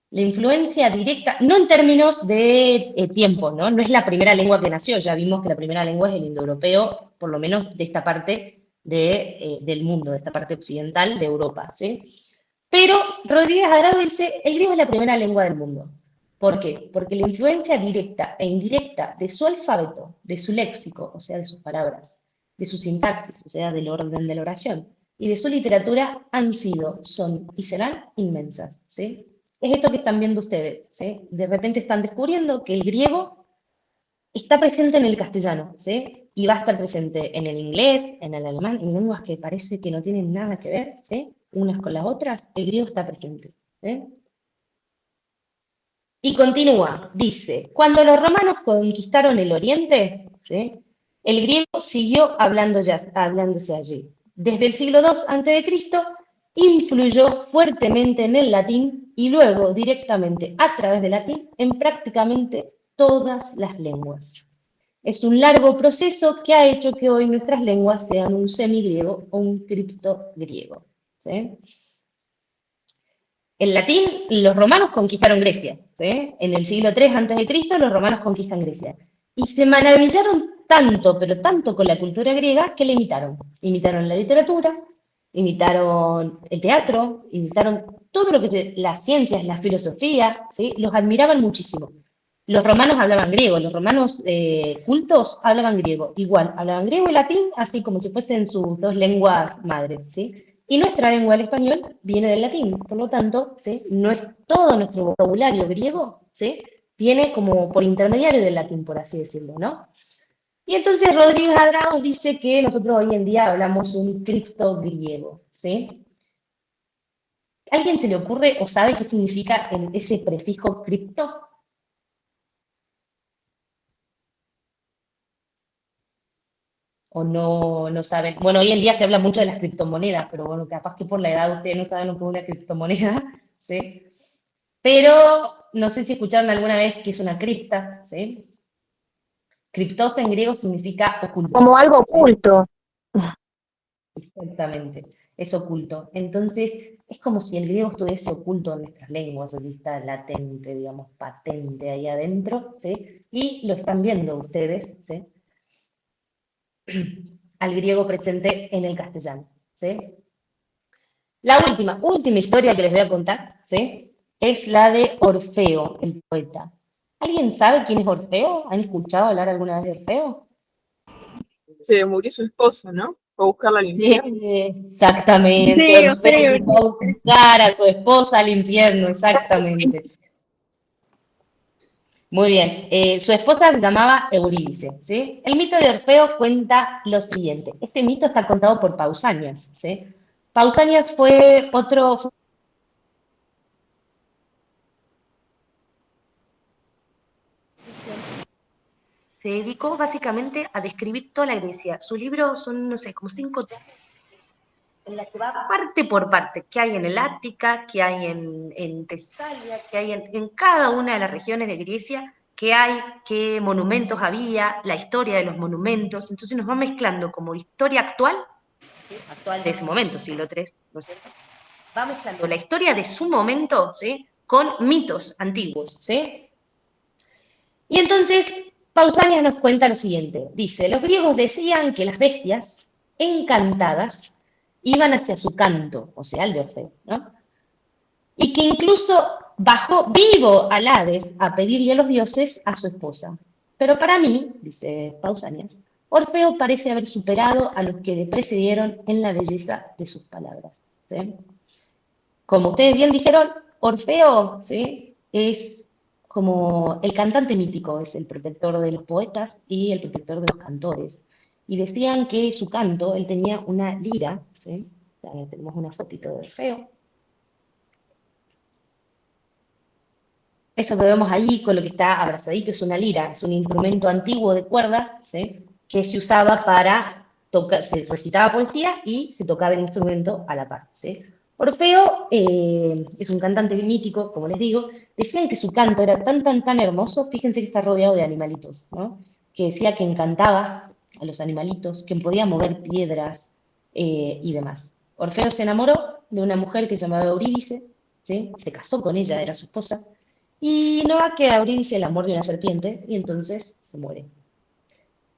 La influencia directa, no en términos de tiempo, ¿no? No es la primera lengua que nació, ya vimos que la primera lengua es el indoeuropeo, por lo menos de esta parte del mundo, de esta parte occidental de Europa, ¿sí? Pero Rodríguez Adrado dice, el griego es la primera lengua del mundo. ¿Por qué? Porque la influencia directa e indirecta de su alfabeto, de su léxico, o sea, de sus palabras, de su sintaxis, o sea, del orden de la oración, y de su literatura han sido, son y serán inmensas, ¿sí? Es esto que están viendo ustedes, ¿sí? De repente están descubriendo que el griego está presente en el castellano, ¿sí? Y va a estar presente en el inglés, en el alemán, en lenguas que parece que no tienen nada que ver, ¿sí? Unas con las otras, el griego está presente, ¿sí? Y continúa, dice, cuando los romanos conquistaron el oriente, ¿sí? el griego siguió hablándose allí. Desde el siglo II a.C., influyó fuertemente en el latín y luego directamente a través del latín en prácticamente todas las lenguas. Es un largo proceso que ha hecho que hoy nuestras lenguas sean un semigriego o un criptogriego. ¿Sí? El latín, los romanos conquistaron Grecia. ¿Sí? En el siglo III a.C., los romanos conquistan Grecia. Y se maravillaron tanto, pero tanto con la cultura griega que la imitaron. Imitaron la literatura, imitaron el teatro, imitaron todo lo que las ciencias, la filosofía, ¿sí? Los admiraban muchísimo. Los romanos hablaban griego, los romanos cultos hablaban griego, igual, hablaban griego y latín, así como si fuesen sus dos lenguas madres, ¿sí? Y nuestra lengua, el español, viene del latín, por lo tanto, ¿sí? No es todo nuestro vocabulario griego, ¿sí? Viene como por intermediario del latín, por así decirlo, ¿no? Y entonces Rodríguez Adrados dice que nosotros hoy en día hablamos un criptogriego, ¿sí? ¿Alguien se le ocurre o sabe qué significa ese prefijo cripto? ¿O no saben? Bueno, hoy en día se habla mucho de las criptomonedas, pero bueno, capaz que por la edad ustedes no saben lo que es una criptomoneda, ¿sí? Pero no sé si escucharon alguna vez que es una cripta, ¿sí? Criptos en griego significa oculto. Como algo ¿Sí? oculto. Exactamente, es oculto. Entonces, es como si el griego estuviese oculto en nuestras lenguas, así está latente, digamos, patente ahí adentro, ¿sí? Y lo están viendo ustedes, ¿sí? Al griego presente en el castellano, ¿sí? La última historia que les voy a contar, ¿sí? Es la de Orfeo, el poeta. ¿Alguien sabe quién es Orfeo? ¿Han escuchado hablar alguna vez de Orfeo? Se murió su esposa, ¿no? Fue a buscarla al Sí, infierno. exactamente, Sí, Orfeo feo. que fue a buscar a su esposa al infierno, exactamente. Muy bien, su esposa se llamaba Eurídice, ¿sí? El mito de Orfeo cuenta lo siguiente. Este mito está contado por Pausanias, ¿sí? Pausanias fue otro. Se dedicó básicamente a describir toda la Grecia. Sus libros son, no sé, como 5 tomos en la que va parte por parte, qué hay en el Ática, qué hay en Tesalia, qué hay en cada una de las regiones de Grecia, qué hay, qué monumentos había, la historia de los monumentos. Entonces nos va mezclando como historia actual, ¿sí? Actual de ese momento, siglo III, ¿no es cierto? Va mezclando la historia de su momento, ¿sí? Con mitos antiguos, ¿sí? Y entonces Pausanias nos cuenta lo siguiente. Dice, los griegos decían que las bestias encantadas iban hacia su canto, o sea, el de Orfeo, ¿no? Y que incluso bajó vivo al Hades a pedirle a los dioses a su esposa. Pero para mí, dice Pausanias, Orfeo parece haber superado a los que le precedieron en la belleza de sus palabras. ¿Sí? Como ustedes bien dijeron, Orfeo, ¿sí? Es como el cantante mítico, es el protector de los poetas y el protector de los cantores. Y decían que su canto, él tenía una lira, ¿sí? Tenemos una fotito de Orfeo. Eso que vemos allí con lo que está abrazadito es una lira, es un instrumento antiguo de cuerdas, ¿sí? Que se usaba para tocar, se recitaba poesía y se tocaba el instrumento a la par, ¿sí? Orfeo es un cantante mítico, como les digo, decían que su canto era tan hermoso, fíjense que está rodeado de animalitos, ¿no? Que decía que encantaba a los animalitos, que podía mover piedras y demás. Orfeo se enamoró de una mujer que se llamaba Eurídice, ¿sí? Se casó con ella, era su esposa, y no va que Eurídice la muerde una serpiente y entonces se muere.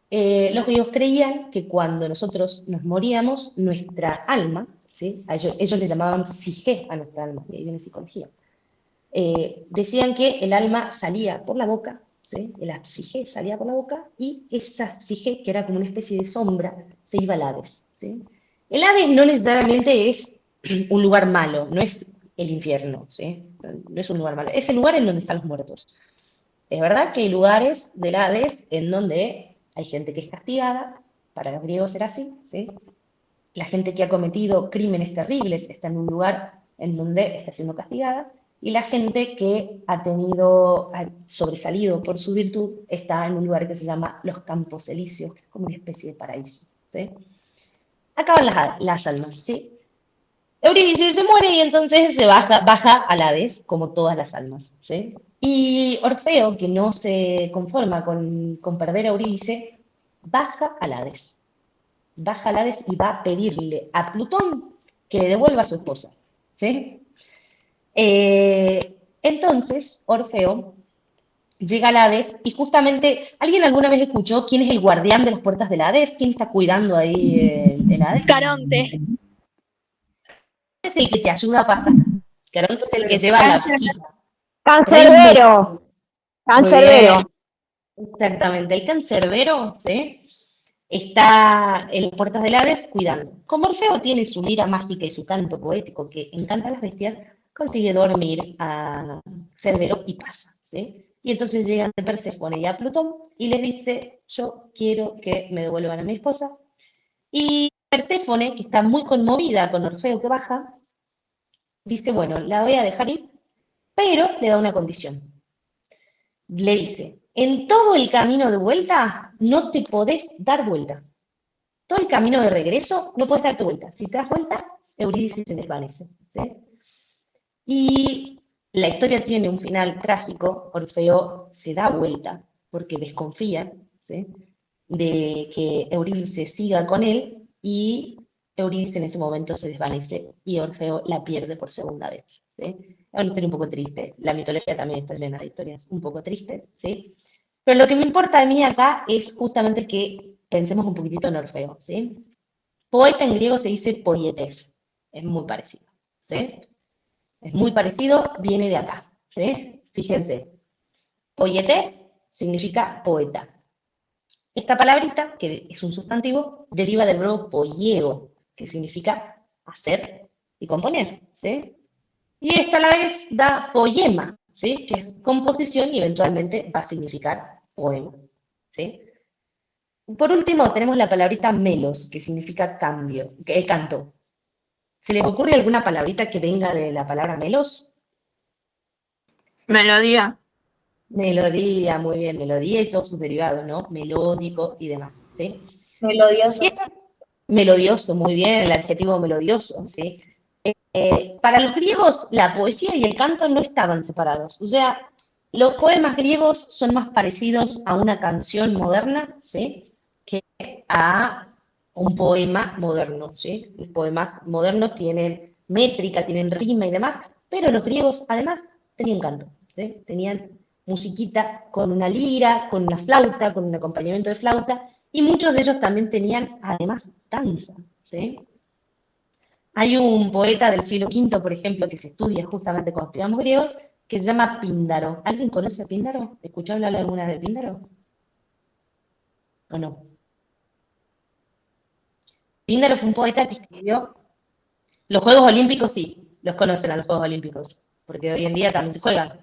Los griegos creían que cuando nosotros nos moríamos, nuestra alma, ¿sí? Ellos le llamaban psique a nuestra alma, y ahí viene psicología. Decían que el alma salía por la boca, ¿sí? La psique salía por la boca y esa psique, que era como una especie de sombra, se iba al Hades, ¿sí? El Hades no necesariamente es un lugar malo, no es el infierno, ¿sí? No es un lugar malo, es el lugar en donde están los muertos. Es verdad que hay lugares del Hades en donde hay gente que es castigada, para los griegos era así, ¿sí? La gente que ha cometido crímenes terribles está en un lugar en donde está siendo castigada, Y la gente que ha sobresalido por su virtud está en un lugar que se llama los Campos Elíseos, que es como una especie de paraíso, ¿sí? Acaban las almas, ¿sí? Eurídice se muere y entonces se baja al Hades, como todas las almas, ¿sí? Y Orfeo, que no se conforma con perder a Eurídice, baja al Hades. Baja al Hades y va a pedirle a Plutón que le devuelva a su esposa, ¿sí? Entonces, Orfeo llega al Hades y justamente, ¿alguien alguna vez escuchó quién es el guardián de las puertas del Hades? ¿Quién está cuidando ahí el Hades? Caronte. Es el que te ayuda a pasar. Caronte es el que lleva la Cáncer. vasija. Pero hay un Cancerbero. Muy bien, Cancerbero. exactamente. El cancerbero, ¿sí? Está en las puertas del Hades cuidando. Como Orfeo tiene su lira mágica y su canto poético que encanta a las bestias, consigue dormir a Cerbero y pasa, ¿sí? Y entonces llegan Perséfone y a Plutón y les dice, yo quiero que me devuelvan a mi esposa. Y Perséfone, que está muy conmovida con Orfeo que baja, dice, bueno, la voy a dejar ir, pero le da una condición. Le dice, en todo el camino de vuelta no te podés dar vuelta. Todo el camino de regreso no puedes darte vuelta. Si te das vuelta, Eurídice se desvanece, ¿sí? Y la historia tiene un final trágico. Orfeo se da vuelta porque desconfía, ¿sí?, de que Eurídice siga con él y Eurídice en ese momento se desvanece y Orfeo la pierde por segunda vez, ¿sí? Es una historia un poco triste. La mitología también está llena de historias un poco tristes, ¿sí? Pero lo que me importa a mí acá es justamente que pensemos un poquitito en Orfeo, ¿sí? Poeta en griego se dice poietes, es muy parecido, ¿sí? Es muy parecido, viene de acá, ¿sí? Fíjense, poietes significa poeta. Esta palabrita, que es un sustantivo, deriva del verbo poieo, que significa hacer y componer, ¿sí? Y esta a la vez da poema, ¿sí?, que es composición y eventualmente va a significar poema, ¿sí? Por último, tenemos la palabrita melos, que significa cambio, canto. ¿Se les ocurre alguna palabrita que venga de la palabra melos? Melodía. Melodía, muy bien, melodía y todos sus derivados, ¿no? Melódico y demás, ¿sí? Melodioso. Y melodioso, muy bien, el adjetivo melodioso, ¿sí? Para los griegos, la poesía y el canto no estaban separados. O sea, los poemas griegos son más parecidos a una canción moderna, ¿sí?, que a un poema moderno, ¿sí? Los poemas modernos tienen métrica, tienen rima y demás, pero los griegos además tenían canto, ¿sí? Tenían musiquita con una lira, con una flauta, con un acompañamiento de flauta, y muchos de ellos también tenían además danza, ¿sí? Hay un poeta del siglo V, por ejemplo, que se estudia justamente cuando estudiamos griegos, que se llama Píndaro. ¿Alguien conoce a Píndaro? ¿Escuchó hablar alguna vez de Píndaro? ¿O no? Píndaro fue un poeta que escribió los Juegos Olímpicos, sí, los conocen a los Juegos Olímpicos, porque hoy en día también se juegan.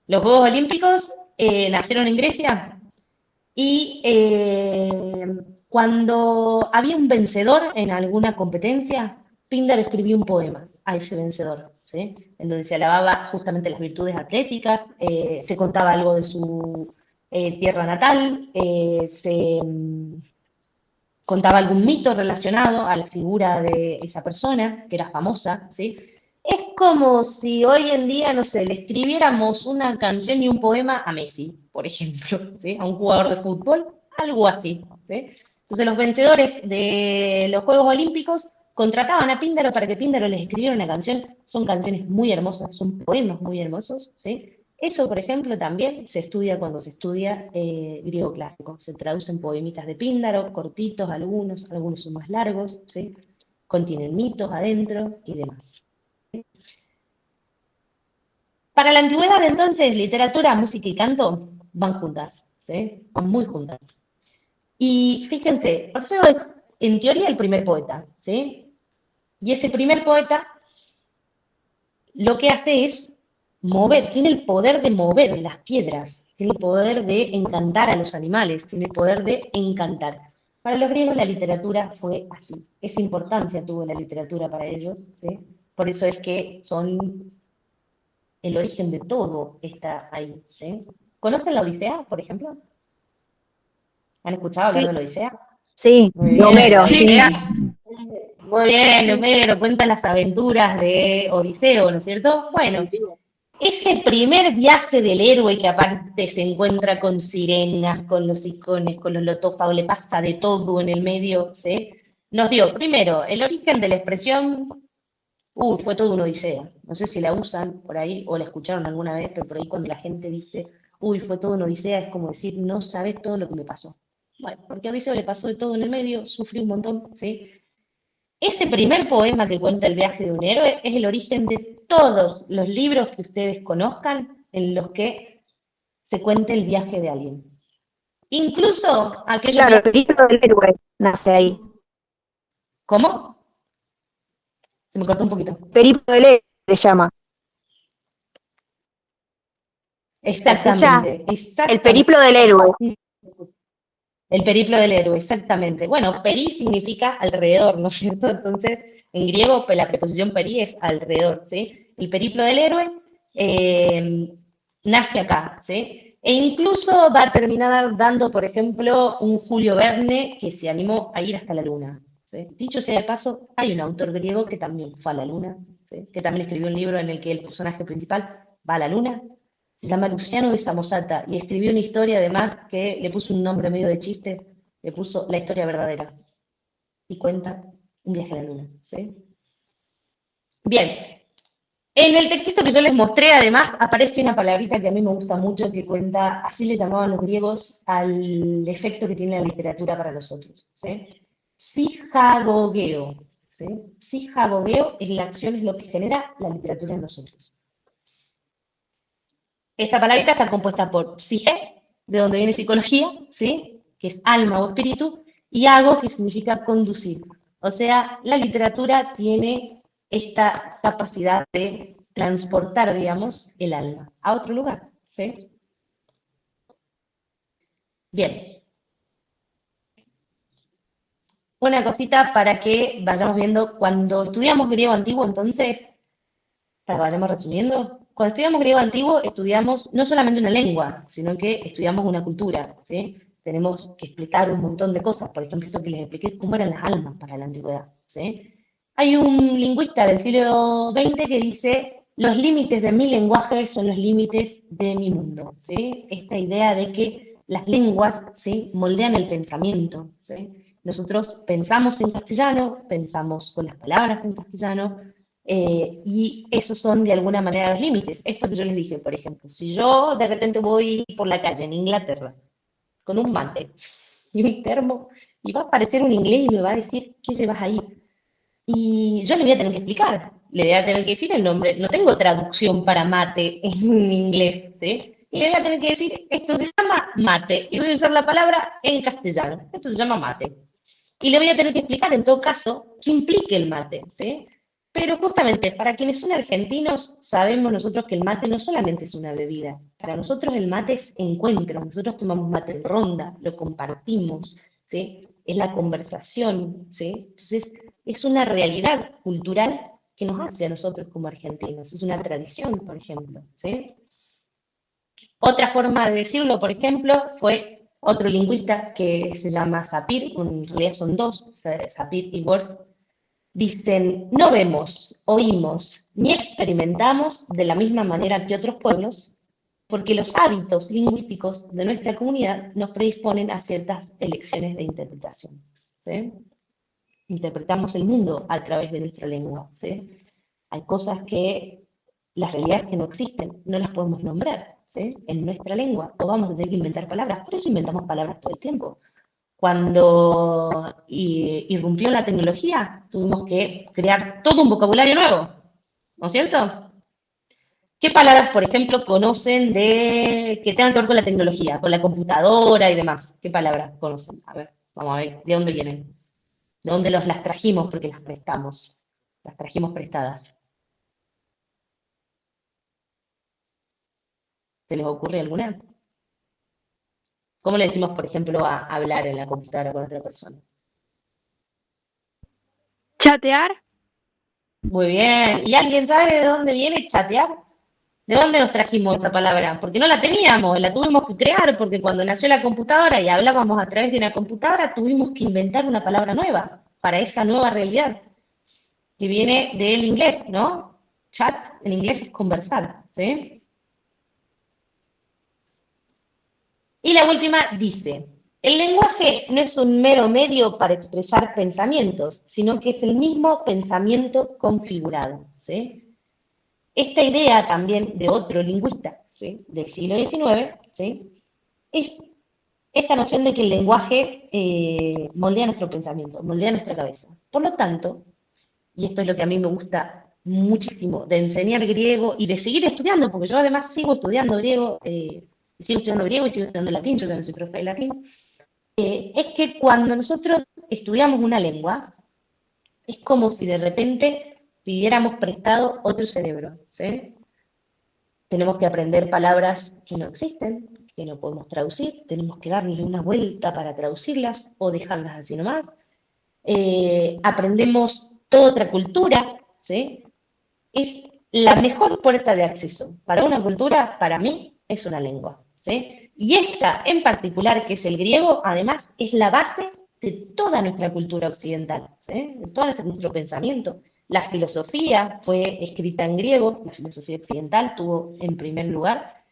Los Juegos Olímpicos nacieron en Grecia y cuando había un vencedor en alguna competencia, Píndaro escribió un poema a ese vencedor, ¿sí?, en donde se alababa justamente las virtudes atléticas, se contaba algo de su tierra natal, contaba algún mito relacionado a la figura de esa persona, que era famosa, ¿sí? Es como si hoy en día, no sé, le escribiéramos una canción y un poema a Messi, por ejemplo, ¿sí?, a un jugador de fútbol, algo así, ¿sí? Entonces los vencedores de los Juegos Olímpicos contrataban a Píndaro para que Píndaro les escribiera una canción. Son canciones muy hermosas, son poemas muy hermosos, ¿sí? Eso, por ejemplo, también se estudia cuando se estudia griego clásico. Se traducen poemitas de Píndaro, cortitos algunos son más largos, ¿sí? Contienen mitos adentro y demás. Para la antigüedad, entonces, literatura, música y canto van juntas, ¿sí? Van muy juntas. Y fíjense, Orfeo es, en teoría, el primer poeta, ¿sí? Y ese primer poeta lo que hace es mover, tiene el poder de mover las piedras, tiene el poder de encantar a los animales, tiene el poder de encantar. Para los griegos la literatura fue así, esa importancia tuvo la literatura para ellos, ¿sí? Por eso es que son el origen de todo está ahí, ¿sí? ¿Conocen la Odisea, por ejemplo? ¿Han escuchado hablar Sí, de la Odisea? sí, Muy de bien, la Homero, Sí, sí. Odisea. Muy bien, sí. Homero cuenta las aventuras de Odiseo, ¿no es cierto? Bueno, ese primer viaje del héroe que aparte se encuentra con sirenas, con los icones, con los lotófagos, le pasa de todo en el medio, ¿sí? Nos dio, primero, el origen de la expresión, fue todo una odisea. No sé si la usan por ahí o la escucharon alguna vez, pero por ahí cuando la gente dice, fue todo una odisea, es como decir, no sabes todo lo que me pasó. Bueno, porque a Odiseo le pasó de todo en el medio, sufrió un montón, ¿sí? Ese primer poema que cuenta el viaje de un héroe es el origen de todos los libros que ustedes conozcan en los que se cuente el viaje de alguien. Incluso aquellos Claro, el viajes... periplo del héroe nace ahí. ¿Cómo? Se me cortó un poquito. Periplo del héroe se llama. ¿Se escucha? Exactamente, El exactamente. periplo del héroe. El periplo del héroe, exactamente. Bueno, peri significa alrededor, ¿no es cierto? Entonces, en griego, pues, la preposición peri es alrededor, ¿sí? El periplo del héroe eh, nace acá, ¿sí? E incluso va a terminar dando, por ejemplo, un Julio Verne que se animó a ir hasta la luna, ¿sí? Dicho sea de paso, hay un autor griego que también fue a la luna, ¿sí? Que también escribió un libro en el que el personaje principal va a la luna, se llama Luciano de Samosata y escribió una historia además que le puso un nombre medio de chiste, le puso La historia verdadera y cuenta un viaje a la luna, ¿sí? Bien, en el textito que yo les mostré además aparece una palabrita que a mí me gusta mucho que cuenta, así le llamaban los griegos al efecto que tiene la literatura para nosotros, ¿sí? Psijagogeo, ¿sí? Psijagogeo es la acción, es lo que genera la literatura en nosotros. Esta palabrita está compuesta por psique, de donde viene psicología, ¿sí? Que es alma o espíritu, y hago, que significa conducir. O sea, la literatura tiene esta capacidad de transportar, digamos, el alma a otro lugar, ¿sí? Bien, una cosita para que vayamos viendo, cuando estudiamos griego antiguo, entonces, para que vayamos resumiendo, cuando estudiamos griego antiguo, estudiamos no solamente una lengua, sino que estudiamos una cultura, ¿sí? Tenemos que explicar un montón de cosas, por ejemplo, esto que les expliqué, cómo eran las almas para la antigüedad, ¿sí? Hay un lingüista del siglo XX que dice, los límites de mi lenguaje son los límites de mi mundo, ¿sí? Esta idea de que las lenguas, ¿sí? Moldean el pensamiento, ¿sí? Nosotros pensamos en castellano, pensamos con las palabras en castellano, y esos son de alguna manera los límites. Esto que yo les dije, por ejemplo, si yo de repente voy por la calle en Inglaterra con un mate y un termo, y va a aparecer un inglés y me va a decir, ¿qué llevas ahí? Y yo le voy a tener que explicar, le voy a tener que decir el nombre. No tengo traducción para mate en inglés, ¿sí? Y le voy a tener que decir, esto se llama mate, y voy a usar la palabra en castellano. Esto se llama mate. Y le voy a tener que explicar, en todo caso, qué implica el mate, ¿sí? Pero justamente, para quienes son argentinos, sabemos nosotros que el mate no solamente es una bebida. Para nosotros el mate es encuentro. Nosotros tomamos mate en ronda, lo compartimos, ¿sí? Es la conversación, ¿sí? Entonces, es una realidad cultural que nos hace a nosotros como argentinos. Es una tradición, por ejemplo, ¿sí? Otra forma de decirlo, por ejemplo, fue otro lingüista que se llama Sapir, en realidad son dos, Sapir y Worf, dicen, no vemos, oímos ni experimentamos de la misma manera que otros pueblos, porque los hábitos lingüísticos de nuestra comunidad nos predisponen a ciertas elecciones de interpretación, ¿sí? Interpretamos el mundo a través de nuestra lengua, ¿sí? Hay cosas que, las realidades que no existen, no las podemos nombrar, ¿sí? En nuestra lengua, o vamos a tener que inventar palabras, por eso inventamos palabras todo el tiempo. Cuando irrumpió la tecnología, tuvimos que crear todo un vocabulario nuevo, ¿no es cierto? ¿Qué palabras, por ejemplo, conocen que tengan que ver con la tecnología, con la computadora y demás? ¿Qué palabras conocen? A ver, vamos a ver, ¿de dónde vienen? ¿De dónde las trajimos? Porque las prestamos. Las trajimos prestadas. ¿Se les ocurre alguna? ¿Cómo le decimos, por ejemplo, a hablar en la computadora con otra persona? Chatear, Muy bien. ¿Y alguien sabe de dónde viene chatear? ¿De dónde nos trajimos esa palabra? Porque no la teníamos, la tuvimos que crear, porque cuando nació la computadora y hablábamos a través de una computadora, tuvimos que inventar una palabra nueva para esa nueva realidad, que viene del inglés, ¿no? Chat en inglés es conversar, ¿sí? Y la última dice, el lenguaje no es un mero medio para expresar pensamientos, sino que es el mismo pensamiento configurado, ¿sí? Esta idea también de otro lingüista, ¿sí?, del siglo XIX, ¿sí?, es esta noción de que el lenguaje moldea nuestro pensamiento, moldea nuestra cabeza. Por lo tanto, y esto es lo que a mí me gusta muchísimo de enseñar griego y de seguir estudiando, porque yo además sigo estudiando griego, y sigo estudiando latín, yo también soy profe de latín, es que cuando nosotros estudiamos una lengua, es como si de repente pidiéramos prestado otro cerebro, ¿sí? Tenemos que aprender palabras que no existen, que no podemos traducir, tenemos que darle una vuelta para traducirlas o dejarlas así nomás. Aprendemos toda otra cultura, ¿sí? Es la mejor puerta de acceso para una cultura, para mí, es una lengua, ¿sí? Y esta en particular, que es el griego, además es la base de toda nuestra cultura occidental, ¿sí?, de todo nuestro pensamiento. La filosofía fue escrita en griego, la filosofía occidental tuvo en primer lugar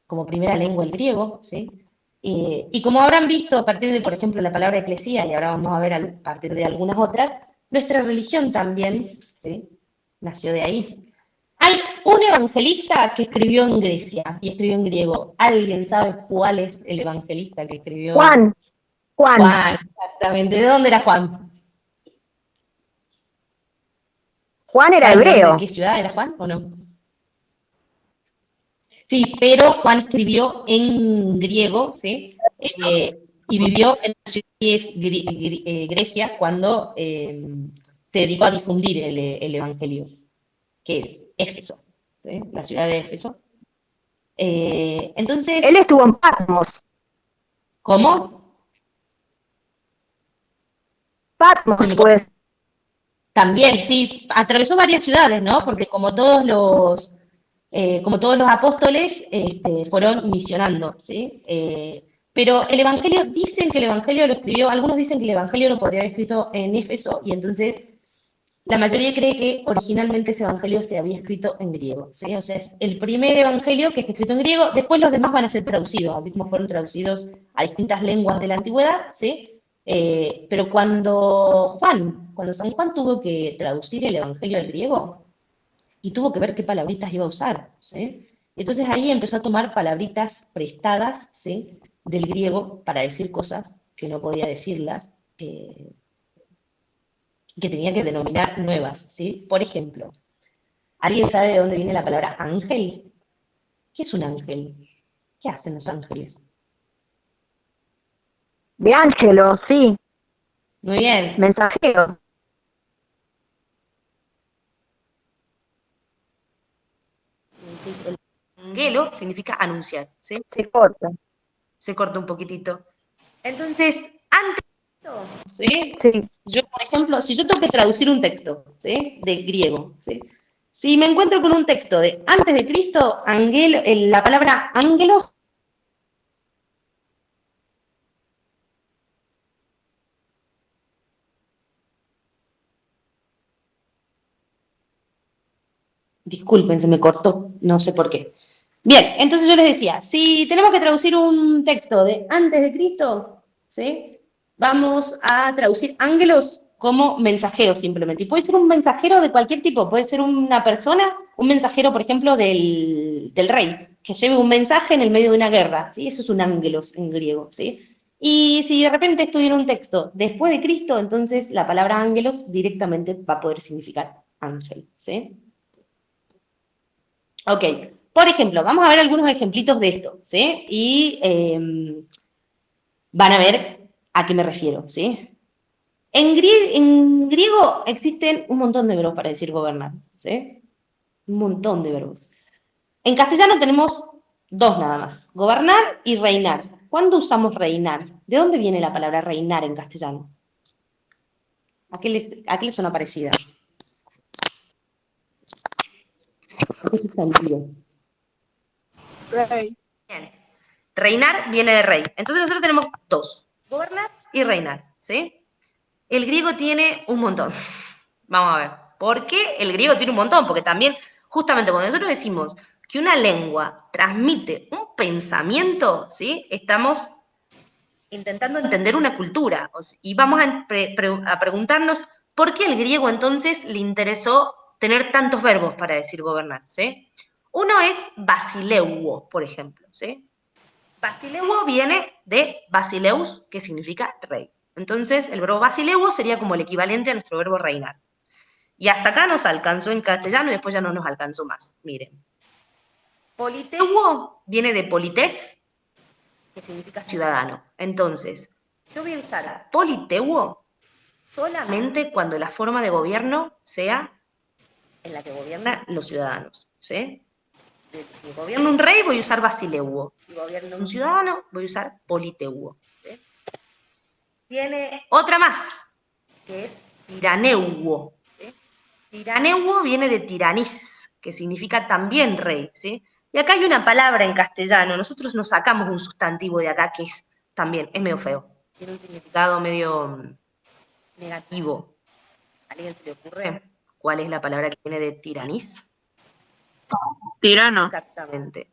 como primera lengua el griego, ¿sí? Y como habrán visto a partir de, por ejemplo, la palabra eclesía, y ahora vamos a ver a partir de algunas otras, nuestra religión también, ¿sí?, nació de ahí. Hay un evangelista que escribió en Grecia y escribió en griego. ¿Alguien sabe cuál es el evangelista que escribió? Juan, Juan, exactamente. ¿De dónde era Juan? Juan era ¿Saben de dónde, de hebreo. qué ciudad era Juan o no? Sí, pero Juan escribió en griego, ¿sí? Y vivió en la ciudad que es Grecia cuando se dedicó a difundir el evangelio, que es Éfeso, ¿sí?, la ciudad de Éfeso. Entonces, Él estuvo en Patmos. ¿cómo? Patmos, pues. También, sí, atravesó varias ciudades, ¿no? Porque como todos los apóstoles, fueron misionando, ¿sí? Pero el Evangelio, dicen que el Evangelio lo escribió, algunos dicen que el Evangelio lo podría haber escrito en Éfeso, y entonces la mayoría cree que originalmente ese Evangelio se había escrito en griego, ¿sí? O sea, es el primer Evangelio que está escrito en griego, después los demás van a ser traducidos, así como fueron traducidos a distintas lenguas de la antigüedad, ¿sí? Pero cuando San Juan tuvo que traducir el Evangelio al griego, y tuvo que ver qué palabritas iba a usar, ¿sí? Entonces ahí empezó a tomar palabritas prestadas, ¿sí?, del griego para decir cosas que no podía decirlas, que tenía que denominar nuevas, ¿sí? Por ejemplo, ¿alguien sabe de dónde viene la palabra ángel? ¿Qué es un ángel? ¿Qué hacen los ángeles? De Ángelo, sí. Muy bien. Mensajero. El angelo significa anunciar, ¿sí? Se corta. Se corta un poquitito. Entonces, antes de esto, ¿sí? Sí. Yo, por ejemplo, si yo tengo que traducir un texto, ¿sí?, de griego, ¿sí?, si me encuentro con un texto de antes de Cristo, la palabra ángelos, disculpen, se me cortó, no sé por qué. Bien, entonces yo les decía, si tenemos que traducir un texto de antes de Cristo, ¿sí?, vamos a traducir ángelos como mensajeros simplemente. Y puede ser un mensajero de cualquier tipo, puede ser una persona, un mensajero, por ejemplo, del rey, que lleve un mensaje en el medio de una guerra, ¿sí? Eso es un ángelos en griego, ¿sí? Y si de repente estuviera un texto después de Cristo, entonces la palabra ángelos directamente va a poder significar ángel, ¿sí? Ok, por ejemplo, vamos a ver algunos ejemplitos de esto, ¿sí? Y van a ver a qué me refiero, ¿sí? En griego existen un montón de verbos para decir gobernar, ¿sí? Un montón de verbos. En castellano tenemos dos nada más, gobernar y reinar. ¿Cuándo usamos reinar? ¿De dónde viene la palabra reinar en castellano? ¿A qué les suena parecida? Qué sustantivo. Rey. Bien. Reinar viene de rey. Entonces nosotros tenemos dos, gobernar y reinar, ¿sí? El griego tiene un montón. Vamos a ver. ¿Por qué el griego tiene un montón? Porque también, justamente cuando nosotros decimos que una lengua transmite un pensamiento, ¿sí? Estamos intentando entender una cultura. Y vamos a preguntarnos por qué al griego entonces le interesó tener tantos verbos para decir gobernar, ¿sí? Uno es basileuo, por ejemplo, ¿sí? Basileuo viene de basileus, que significa rey. Entonces, el verbo basileuo sería como el equivalente a nuestro verbo reinar. Y hasta acá nos alcanzó en castellano y después ya no nos alcanzó más. Miren. Politeuo viene de polites, que significa ciudadano. Entonces, yo voy a usar politeuo solamente cuando la forma de gobierno sea en la que gobiernan los ciudadanos, ¿sí? Si gobierna un rey, voy a usar basileuo. Si gobierna un ciudadano, voy a usar politeuo, ¿sí? Tiene otra más, que es tiraneuo, ¿sí? Tiraneuo viene de tiranis, que significa también rey, ¿sí? Y acá hay una palabra en castellano, nosotros nos sacamos un sustantivo de acá que es también, es medio feo, tiene un significado medio negativo. ¿A alguien se le ocurre cuál es la palabra que viene de tiranis? Tirano. Exactamente.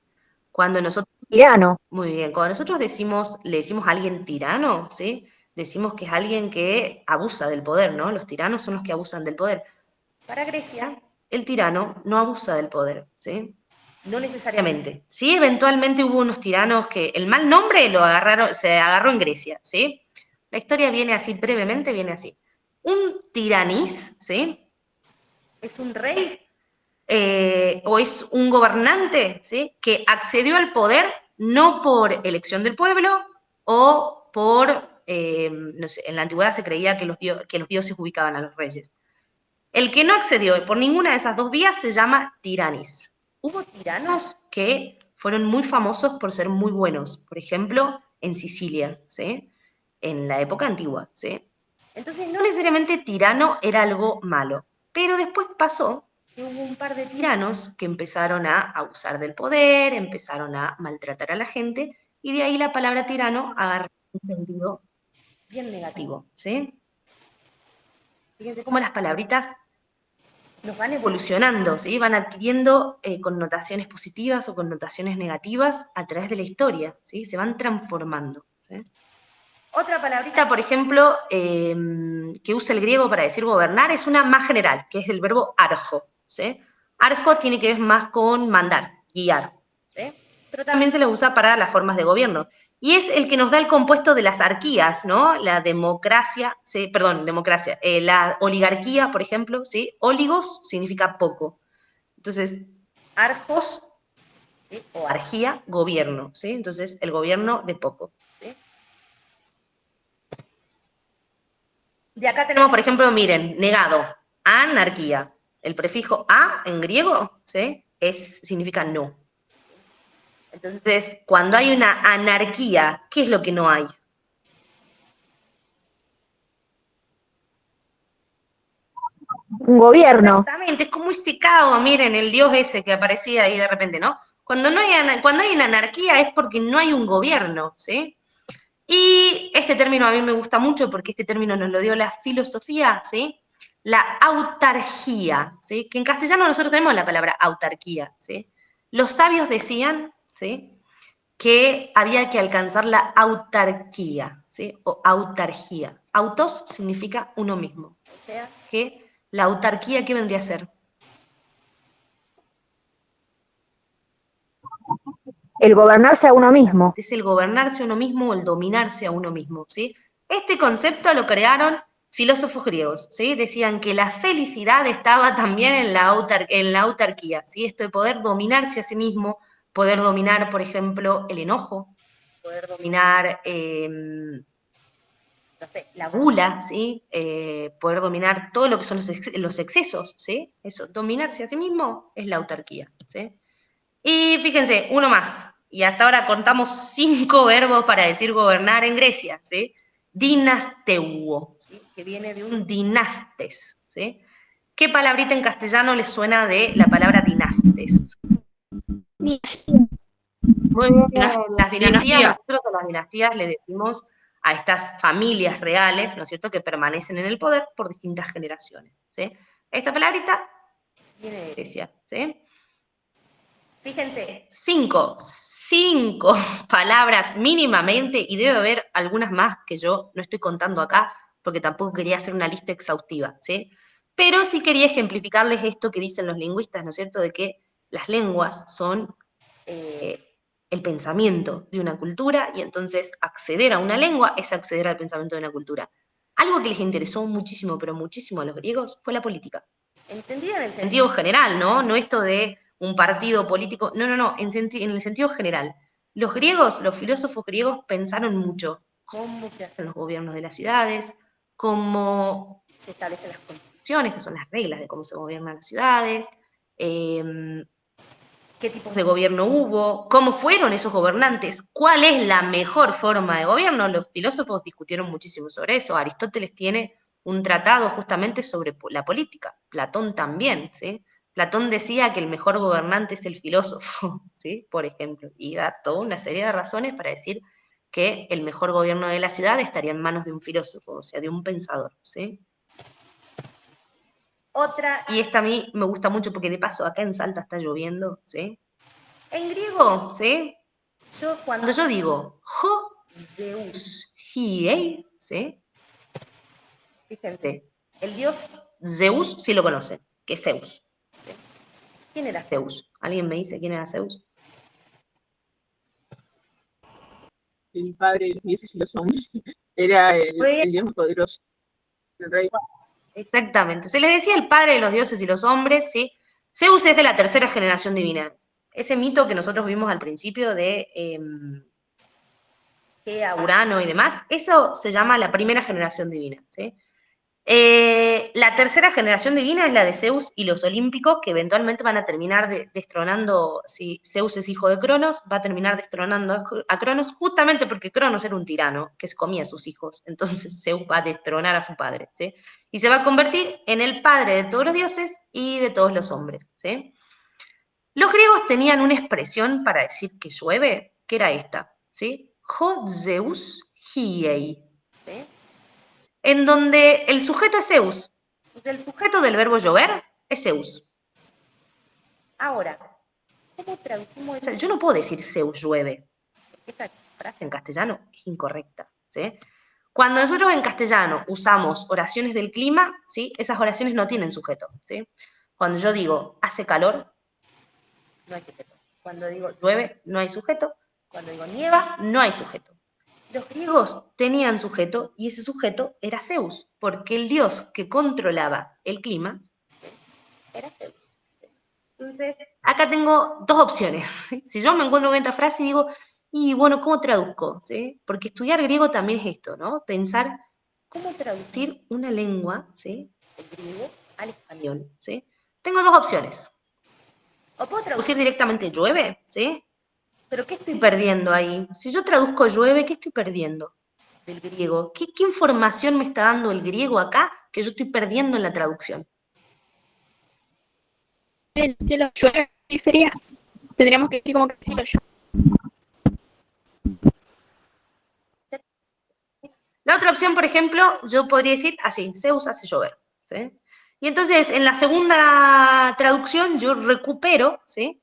Cuando nosotros, Tirano. muy bien, cuando nosotros le decimos a alguien tirano, ¿sí? Decimos que es alguien que abusa del poder, ¿no? Los tiranos son los que abusan del poder. Para Grecia, el tirano no abusa del poder, ¿sí? No necesariamente. Sí, eventualmente hubo unos tiranos que el mal nombre se agarró en Grecia, ¿sí? La historia viene así, brevemente viene así. Un tiranís, ¿sí? Es un rey o es un gobernante, ¿sí? Que accedió al poder no por elección del pueblo o por, no sé, en la antigüedad se creía que los dioses ubicaban a los reyes. El que no accedió por ninguna de esas dos vías se llama tiranis. Hubo tiranos que fueron muy famosos por ser muy buenos, por ejemplo, en Sicilia, ¿sí? En la época antigua, ¿sí? Entonces, no necesariamente tirano era algo malo, pero después pasó que hubo un par de tiranos que empezaron a abusar del poder, empezaron a maltratar a la gente, y de ahí la palabra tirano agarró un sentido bien negativo, ¿sí? Fíjense cómo las palabritas nos van evolucionando, ¿sí? Van adquiriendo connotaciones positivas o connotaciones negativas a través de la historia, ¿sí? Se van transformando, ¿sí? Otra palabrita, por ejemplo, que usa el griego para decir gobernar es una más general, que es el verbo arjo, ¿sí? Arjo tiene que ver más con mandar, guiar, ¿sí? Pero también se lo usa para las formas de gobierno. Y es el que nos da el compuesto de las arquías, ¿no? La democracia, ¿sí? Perdón, democracia. La oligarquía, por ejemplo, ¿sí? Oligos significa poco. Entonces, arjos, ¿sí? O argía, gobierno, ¿sí? Entonces, el gobierno de poco, ¿sí? De acá tenemos, por ejemplo, miren, negado, anarquía. El prefijo a en griego, ¿sí? Significa no. Entonces, cuando hay una anarquía, ¿qué es lo que no hay? Un gobierno. Exactamente, es como ese caos, miren, el dios ese que aparecía ahí de repente, ¿no? Cuando hay una anarquía es porque no hay un gobierno, ¿sí? Y este término a mí me gusta mucho porque este término nos lo dio la filosofía, ¿sí? La autarquía, ¿sí? Que en castellano nosotros tenemos la palabra autarquía, ¿sí? Los sabios decían, ¿sí? Que había que alcanzar la autarquía, ¿sí? O autarquía. Autos significa uno mismo. O sea, que la autarquía, ¿qué vendría a ser? El gobernarse a uno mismo. Es el gobernarse a uno mismo o el dominarse a uno mismo, ¿sí? Este concepto lo crearon filósofos griegos, ¿sí? Decían que la felicidad estaba también en la autarquía, ¿sí? Esto de poder dominarse a sí mismo, poder dominar, por ejemplo, el enojo, poder dominar, no sé, la gula, ¿sí? Poder dominar todo lo que son los excesos, ¿sí? Eso, dominarse a sí mismo es la autarquía, ¿sí? Y fíjense, uno más. Y hasta ahora contamos 5 verbos para decir gobernar en Grecia, ¿sí? Dinasteuo, ¿sí? Que viene de un dinastes, ¿sí? ¿Qué palabrita en castellano les suena de la palabra dinastes? Ni- Muy bien, las Dinastía. dinastías, nosotros a las dinastías le decimos a estas familias reales, ¿no es cierto?, que permanecen en el poder por distintas generaciones, ¿sí? Esta palabrita viene de Grecia, ¿sí? Fíjense, cinco palabras mínimamente, y debe haber algunas más que yo no estoy contando acá, porque tampoco quería hacer una lista exhaustiva, ¿sí? Pero sí quería ejemplificarles esto que dicen los lingüistas, ¿no es cierto?, de que las lenguas son el pensamiento de una cultura, y entonces acceder a una lengua es acceder al pensamiento de una cultura. Algo que les interesó muchísimo, pero muchísimo a los griegos, fue la política. Entendida en el sentido general, ¿no? No esto de un partido político, no, en el sentido general. Los griegos, los filósofos griegos pensaron mucho cómo se hacen los gobiernos de las ciudades, cómo se establecen las constituciones, que son las reglas de cómo se gobiernan las ciudades, qué tipos de gobierno hubo, cómo fueron esos gobernantes, cuál es la mejor forma de gobierno. Los filósofos discutieron muchísimo sobre eso. Aristóteles tiene un tratado justamente sobre la política, Platón también, ¿sí? Platón decía que el mejor gobernante es el filósofo, ¿sí? Por ejemplo, y da toda una serie de razones para decir que el mejor gobierno de la ciudad estaría en manos de un filósofo, o sea, de un pensador, ¿sí? Otra, y esta a mí me gusta mucho porque de paso acá en Salta está lloviendo, ¿sí? En griego, ¿sí? Cuando yo digo ho Zeus hiei, ¿sí? Fíjense, el dios Zeus sí lo conocen, que es Zeus. ¿Sí? ¿Quién era Zeus? ¿Alguien me dice quién era Zeus? El padre de los dioses y los hombres. Era el dios más poderoso. El rey. Exactamente. Se les decía el padre de los dioses y los hombres, ¿sí? Zeus es de la tercera generación divina. Ese mito que nosotros vimos al principio de Gea, Urano y demás, eso se llama la primera generación divina, ¿sí? La tercera generación divina es la de Zeus y los olímpicos, que eventualmente van a terminar destronando, si Zeus es hijo de Cronos, va a terminar destronando a Cronos, justamente porque Cronos era un tirano que se comía a sus hijos, entonces Zeus va a destronar a su padre, ¿sí? Y se va a convertir en el padre de todos los dioses y de todos los hombres, ¿sí? Los griegos tenían una expresión para decir que llueve, que era esta, ¿sí? Ho Zeus hiei, ¿sí? En donde el sujeto es Zeus. El sujeto del verbo llover es Zeus. Ahora, ¿cómo traducimos eso? Yo no puedo decir Zeus llueve. Esa frase en castellano es incorrecta, ¿sí? Cuando nosotros en castellano usamos oraciones del clima, ¿sí? Esas oraciones no tienen sujeto, ¿sí? Cuando yo digo hace calor, no hay sujeto. Cuando digo llueve, no hay sujeto. Cuando digo nieva, no hay sujeto. Los griegos tenían sujeto y ese sujeto era Zeus, porque el dios que controlaba el clima era Zeus. Entonces, acá tengo dos opciones. Si yo me encuentro con esta frase y digo, y bueno, ¿cómo traduzco? ¿Sí? Porque estudiar griego también es esto, ¿no? Pensar cómo traducir una lengua, ¿sí? El griego al español, ¿sí? Tengo dos opciones. O puedo traducir directamente llueve, ¿sí? Pero ¿qué estoy perdiendo ahí? Si yo traduzco llueve, ¿qué estoy perdiendo del griego? ¿Qué información me está dando el griego acá que yo estoy perdiendo en la traducción? El cielo llueve, sería. Tendríamos que decir como que el cielo llueve. La otra opción, por ejemplo, yo podría decir así, Zeus hace llover, ¿sí? Y entonces, en la segunda traducción, yo recupero, ¿sí?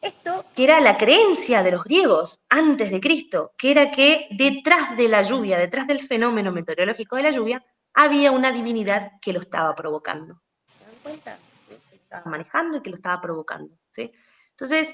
Esto que era la creencia de los griegos antes de Cristo, que era que detrás de la lluvia, detrás del fenómeno meteorológico de la lluvia, había una divinidad que lo estaba provocando. ¿Se dan cuenta? ¿Sí? Que lo estaba manejando y que lo estaba provocando, ¿sí? Entonces,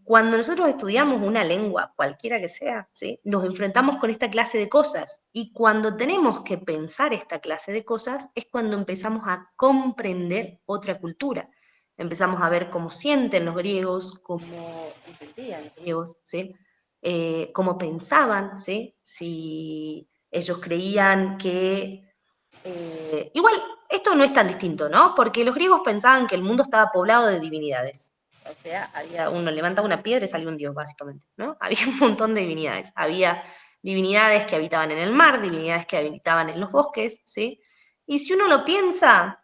cuando nosotros estudiamos una lengua, cualquiera que sea, ¿sí? Nos enfrentamos con esta clase de cosas, y cuando tenemos que pensar esta clase de cosas es cuando empezamos a comprender otra cultura. Empezamos a ver cómo sienten los griegos, cómo sentían los griegos, ¿sí? Cómo pensaban, ¿sí? Si ellos creían que... igual, esto no es tan distinto, ¿no? Porque los griegos pensaban que el mundo estaba poblado de divinidades. O sea, uno levantaba una piedra y salía un dios, básicamente, ¿no? Había un montón de divinidades. Había divinidades que habitaban en el mar, divinidades que habitaban en los bosques, ¿sí? Y si uno lo piensa,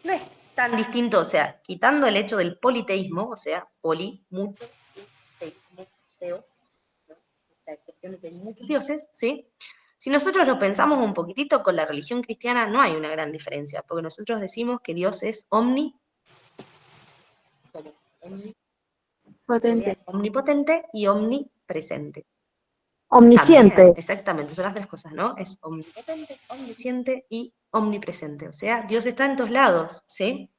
no es tan distinto, o sea, quitando el hecho del politeísmo, o sea, poli, mucho, y teísmo, teos, ¿no? La cuestión de que hay muchos dioses, ¿sí? Si nosotros lo pensamos un poquitito con la religión cristiana, no hay una gran diferencia, porque nosotros decimos que Dios es omnipotente y omnipresente. Omnisciente. También, exactamente, son las tres cosas, ¿no? Es omnipotente, omnisciente y omnipresente. O sea, Dios está en todos lados, ¿sí?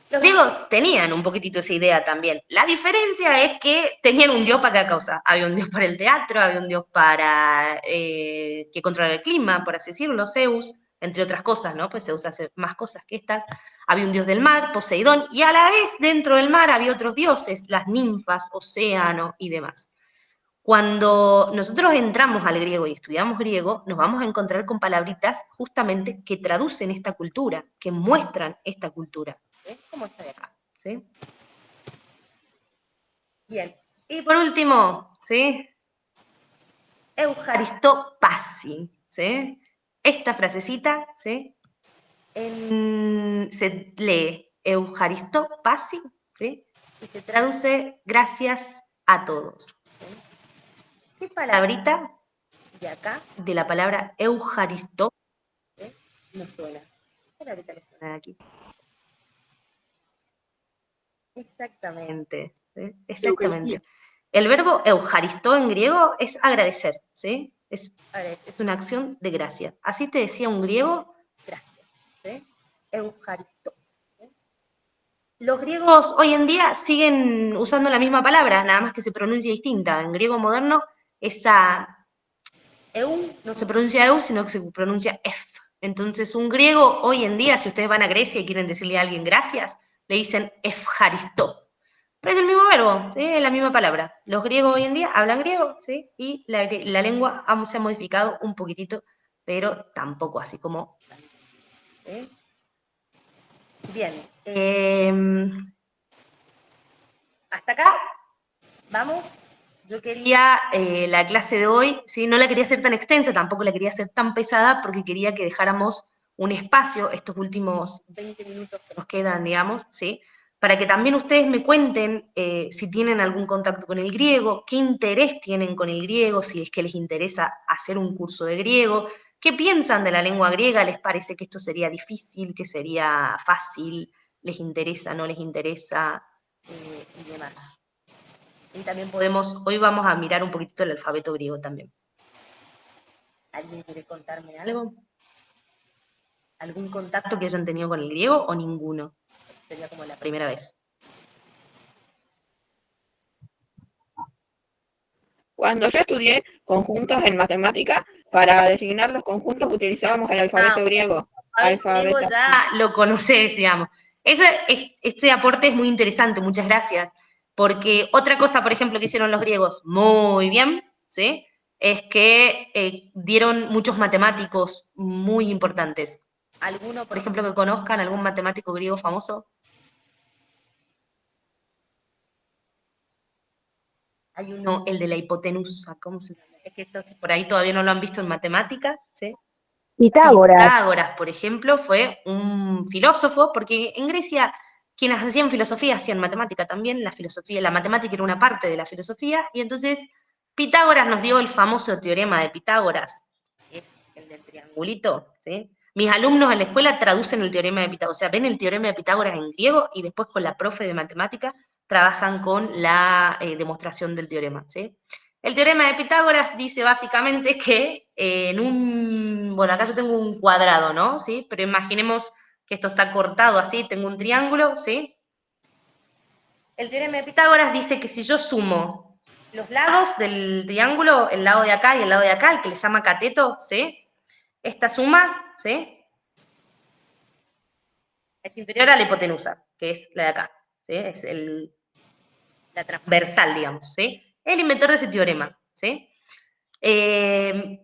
Los griegos tenían un poquitito esa idea también. La diferencia es que tenían un dios para cada cosa. Había un dios para el teatro, había un dios para que controla el clima, por así decirlo, Zeus, entre otras cosas, ¿no? Pues Zeus hace más cosas que estas. Había un dios del mar, Poseidón, y a la vez dentro del mar había otros dioses, las ninfas, Océano y demás. Cuando nosotros entramos al griego y estudiamos griego, nos vamos a encontrar con palabritas justamente que traducen esta cultura, que muestran esta cultura. ¿Sí? Como esta de acá. ¿Sí? Bien. Y por último, ¿sí? Eucharistopasi. ¿Sí? Esta frasecita, ¿sí? Se lee Eucharistopasi, ¿sí? Y se traduce gracias a todos. ¿Sí? ¿Qué palabrita de acá, de la palabra Eucharistó, ¿sí? Nos suena? ¿Qué palabrita le suena de aquí? Exactamente, ¿sí? Exactamente. Eucaristía. El verbo eucaristó en griego es agradecer, ¿sí? Es una acción de gracia. Así te decía un griego, gracias, ¿sí? Eucaristó. ¿Sí? Los griegos hoy en día siguen usando la misma palabra, nada más que se pronuncia distinta. En griego moderno, esa eu no se pronuncia eu, sino que se pronuncia ef. Entonces, un griego hoy en día, si ustedes van a Grecia y quieren decirle a alguien gracias, le dicen efjaristó. Pero es el mismo verbo, ¿sí? Es la misma palabra. Los griegos hoy en día hablan griego, ¿sí? Y la lengua se ha modificado un poquitito, pero tampoco así como... ¿sí? Bien. Hasta acá, vamos. Yo quería la clase de hoy, ¿sí? No la quería hacer tan extensa, tampoco la quería hacer tan pesada, porque quería que dejáramos un espacio, estos últimos 20 minutos que nos quedan, digamos, ¿sí? Para que también ustedes me cuenten si tienen algún contacto con el griego, qué interés tienen con el griego, si es que les interesa hacer un curso de griego, qué piensan de la lengua griega, les parece que esto sería difícil, que sería fácil, les interesa, no les interesa, y demás. Y también hoy vamos a mirar un poquitito el alfabeto griego también. ¿Alguien quiere contarme algo? ¿Algún contacto que hayan tenido con el griego o ninguno? Sería como la primera vez. Cuando yo estudié conjuntos en matemática, para designar los conjuntos utilizábamos el alfabeto griego. Alfabeto griego ya lo conocés, digamos. Este aporte es muy interesante, muchas gracias. Porque otra cosa, por ejemplo, que hicieron los griegos muy bien, ¿sí? Es que dieron muchos matemáticos muy importantes. ¿Alguno, por ejemplo, que conozcan, algún matemático griego famoso? Hay uno, el de la hipotenusa, ¿cómo se llama? Es que estos por ahí todavía no lo han visto en matemática, ¿sí? Pitágoras, por ejemplo, fue un filósofo, porque en Grecia quienes hacían filosofía hacían matemática también, la matemática era una parte de la filosofía, y entonces Pitágoras nos dio el famoso teorema de Pitágoras, que es el del triangulito, ¿sí? Mis alumnos en la escuela traducen el teorema de Pitágoras, o sea, ven el teorema de Pitágoras en griego y después con la profe de matemática trabajan con la demostración del teorema, ¿sí? El teorema de Pitágoras dice básicamente que bueno, acá yo tengo un cuadrado, ¿no? ¿Sí? Pero imaginemos que esto está cortado así, tengo un triángulo, ¿sí? El teorema de Pitágoras dice que si yo sumo los lados del triángulo, el lado de acá y el lado de acá, el que le llama cateto, ¿sí? Esta suma, ¿sí? Es inferior a la hipotenusa, que es la de acá, ¿sí? Es la transversal, digamos, ¿sí? El inventor de ese teorema, ¿sí?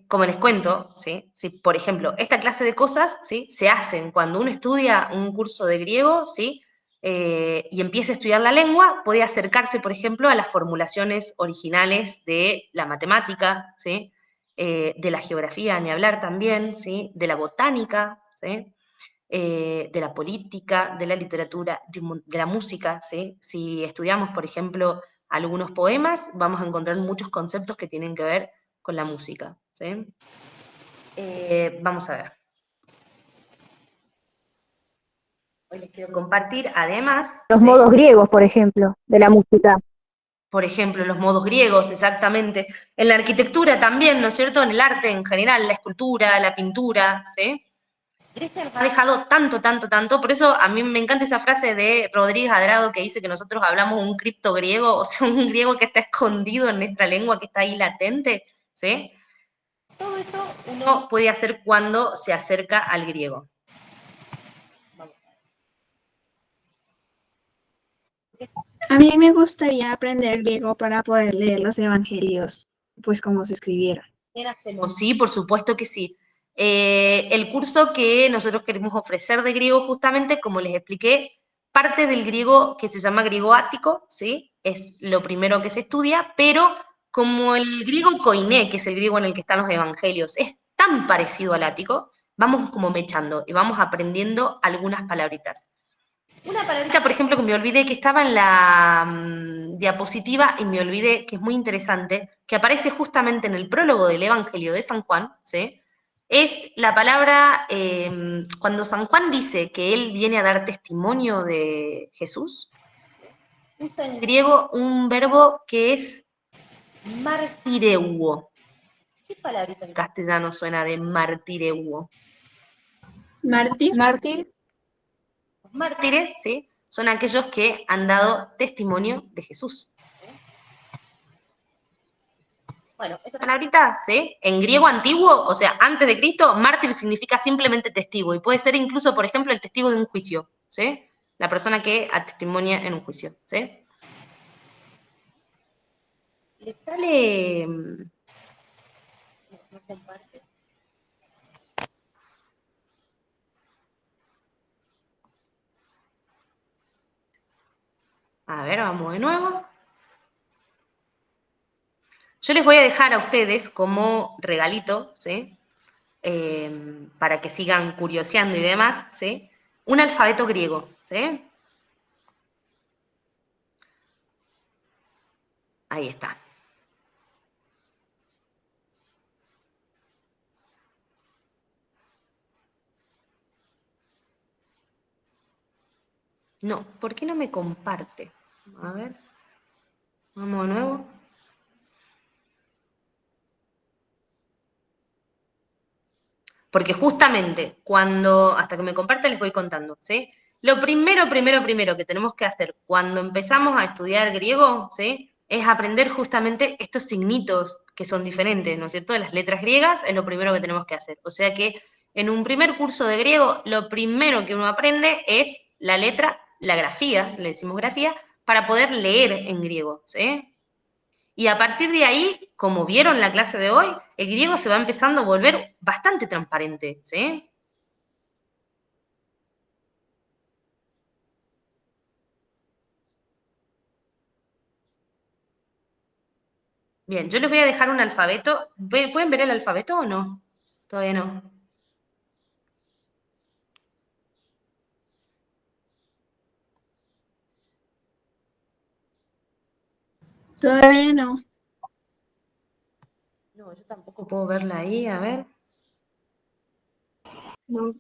Como les cuento, ¿sí? Si, por ejemplo, esta clase de cosas, ¿sí? Se hacen cuando uno estudia un curso de griego, ¿sí? Y empieza a estudiar la lengua, puede acercarse, por ejemplo, a las formulaciones originales de la matemática, ¿sí? De la geografía, ni hablar también, ¿sí? De la botánica, ¿sí? de la política, de la literatura, de la música, ¿sí? Si estudiamos, por ejemplo, algunos poemas, vamos a encontrar muchos conceptos que tienen que ver con la música, ¿sí? Vamos a ver. Hoy les quiero compartir, además... Los ¿sí? modos griegos, por ejemplo, de la música. Por ejemplo, los modos griegos, exactamente. En la arquitectura también, ¿no es cierto? En el arte en general, la escultura, la pintura, ¿sí? Grecia nos ha dejado tanto, tanto, tanto. Por eso a mí me encanta esa frase de Rodríguez Adrado que dice que nosotros hablamos un cripto griego, o sea, un griego que está escondido en nuestra lengua, que está ahí latente, ¿sí? Todo eso uno puede hacer cuando se acerca al griego. A mí me gustaría aprender griego para poder leer los evangelios, pues como se escribieron. ¿Qué hacemos? Sí, por supuesto que sí. El curso que nosotros queremos ofrecer de griego, justamente, como les expliqué, parte del griego que se llama griego ático, ¿sí? Es lo primero que se estudia, pero como el griego koiné, que es el griego en el que están los evangelios, es tan parecido al ático, vamos como mechando y vamos aprendiendo algunas palabritas. Una palabrita, por ejemplo, que me olvidé, que estaba en la diapositiva y me olvidé, que es muy interesante, que aparece justamente en el prólogo del Evangelio de San Juan, ¿sí? Es la palabra, cuando San Juan dice que él viene a dar testimonio de Jesús, usa en griego un verbo que es martireuo. ¿Qué palabrita en castellano suena de martireuo? Mártir. Mártir. Los mártires, ¿sí? Son aquellos que han dado testimonio de Jesús. Bueno, esta palabrita, ¿sí? En griego antiguo, o sea, antes de Cristo, mártir significa simplemente testigo, y puede ser incluso, por ejemplo, el testigo de un juicio, ¿sí? La persona que atestimonia en un juicio, ¿sí? ¿Le sale...? ¿No comparte? A ver, vamos de nuevo. Yo les voy a dejar a ustedes como regalito, ¿sí? Para que sigan curioseando y demás, ¿sí? Un alfabeto griego, ¿sí? Ahí está. No, ¿por qué no me comparte? A ver. Vamos de nuevo. Porque justamente cuando, hasta que me comparte les voy contando, ¿sí? Lo primero que tenemos que hacer cuando empezamos a estudiar griego, ¿sí? Es aprender justamente estos signitos que son diferentes, ¿no es cierto? De las letras griegas es lo primero que tenemos que hacer. O sea que en un primer curso de griego, lo primero que uno aprende es la letra, la grafía, le decimos grafía, para poder leer en griego, ¿sí? Y a partir de ahí, como vieron en la clase de hoy, el griego se va empezando a volver bastante transparente, ¿sí? Bien, yo les voy a dejar un alfabeto. ¿Pueden ver el alfabeto o no? Todavía no. Todavía no. No, yo tampoco puedo verla ahí, a ver. No.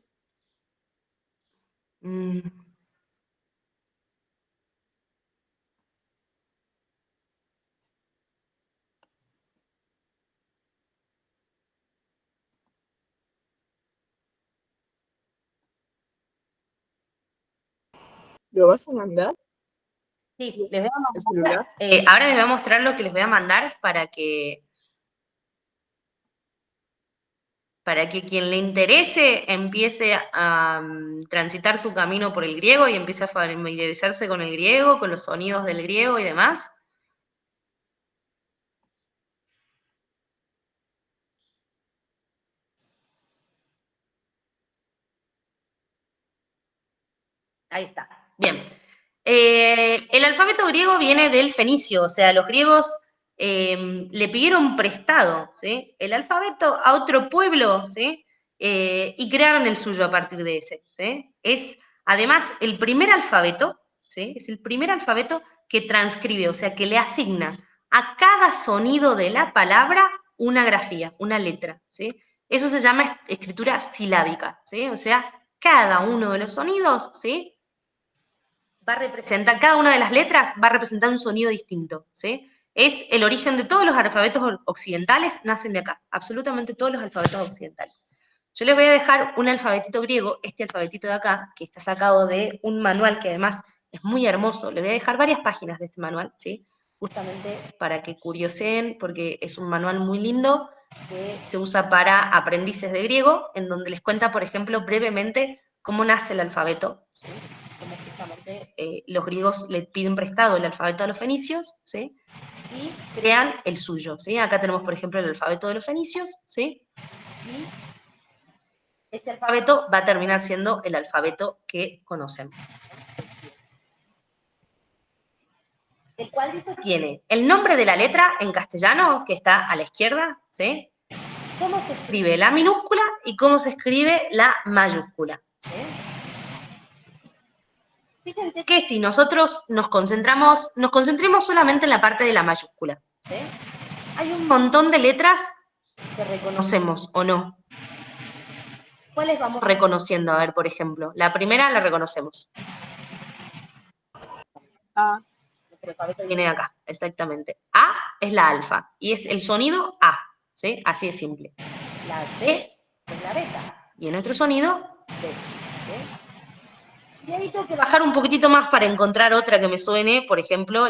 ¿Lo vas a mandar? Sí, les voy a ¿El celular? ahora les voy a mostrar lo que les voy a mandar para que quien le interese empiece a transitar su camino por el griego y empiece a familiarizarse con el griego, con los sonidos del griego y demás. Ahí está. Bien. El alfabeto griego viene del fenicio, o sea, los griegos le pidieron prestado, ¿sí? El alfabeto a otro pueblo, ¿sí? y crearon el suyo a partir de ese, ¿sí? Es, además, el primer alfabeto, ¿sí? Es el primer alfabeto que transcribe, o sea, que le asigna a cada sonido de la palabra una grafía, una letra, ¿sí? Eso se llama escritura silábica, ¿sí? O sea, cada uno de los sonidos, ¿sí? Va a representar, cada una de las letras va a representar un sonido distinto, ¿sí? Es el origen de todos los alfabetos occidentales, nacen de acá, absolutamente todos los alfabetos occidentales. Yo les voy a dejar un alfabetito griego, este alfabetito de acá, que está sacado de un manual que además es muy hermoso. Les voy a dejar varias páginas de este manual, ¿sí? Justamente para que curioseen, porque es un manual muy lindo que se usa para aprendices de griego, en donde les cuenta, por ejemplo, brevemente cómo nace el alfabeto, ¿sí? Cómo justamente los griegos le piden prestado el alfabeto a los fenicios, ¿sí? Y crean el suyo, ¿sí? Acá tenemos, por ejemplo, el alfabeto de los fenicios, ¿sí? Y este alfabeto va a terminar siendo el alfabeto que conocemos. El cuadrito tiene el nombre de la letra en castellano, que está a la izquierda, ¿sí? Cómo se escribe la minúscula y cómo se escribe la mayúscula, ¿sí? Fíjense que si nosotros nos concentremos solamente en la parte de la mayúscula, ¿sí? Hay un montón de letras que reconocemos, ¿o no? ¿Cuáles vamos reconociendo? A ver, por ejemplo, la primera la reconocemos. A. El alfabeto viene de acá, exactamente. A es la alfa, y es el sonido A, ¿sí? Así de simple. La B es la beta, y en nuestro sonido, B, ¿sí? Y ahí tengo que bajar un poquitito más para encontrar otra que me suene, por ejemplo,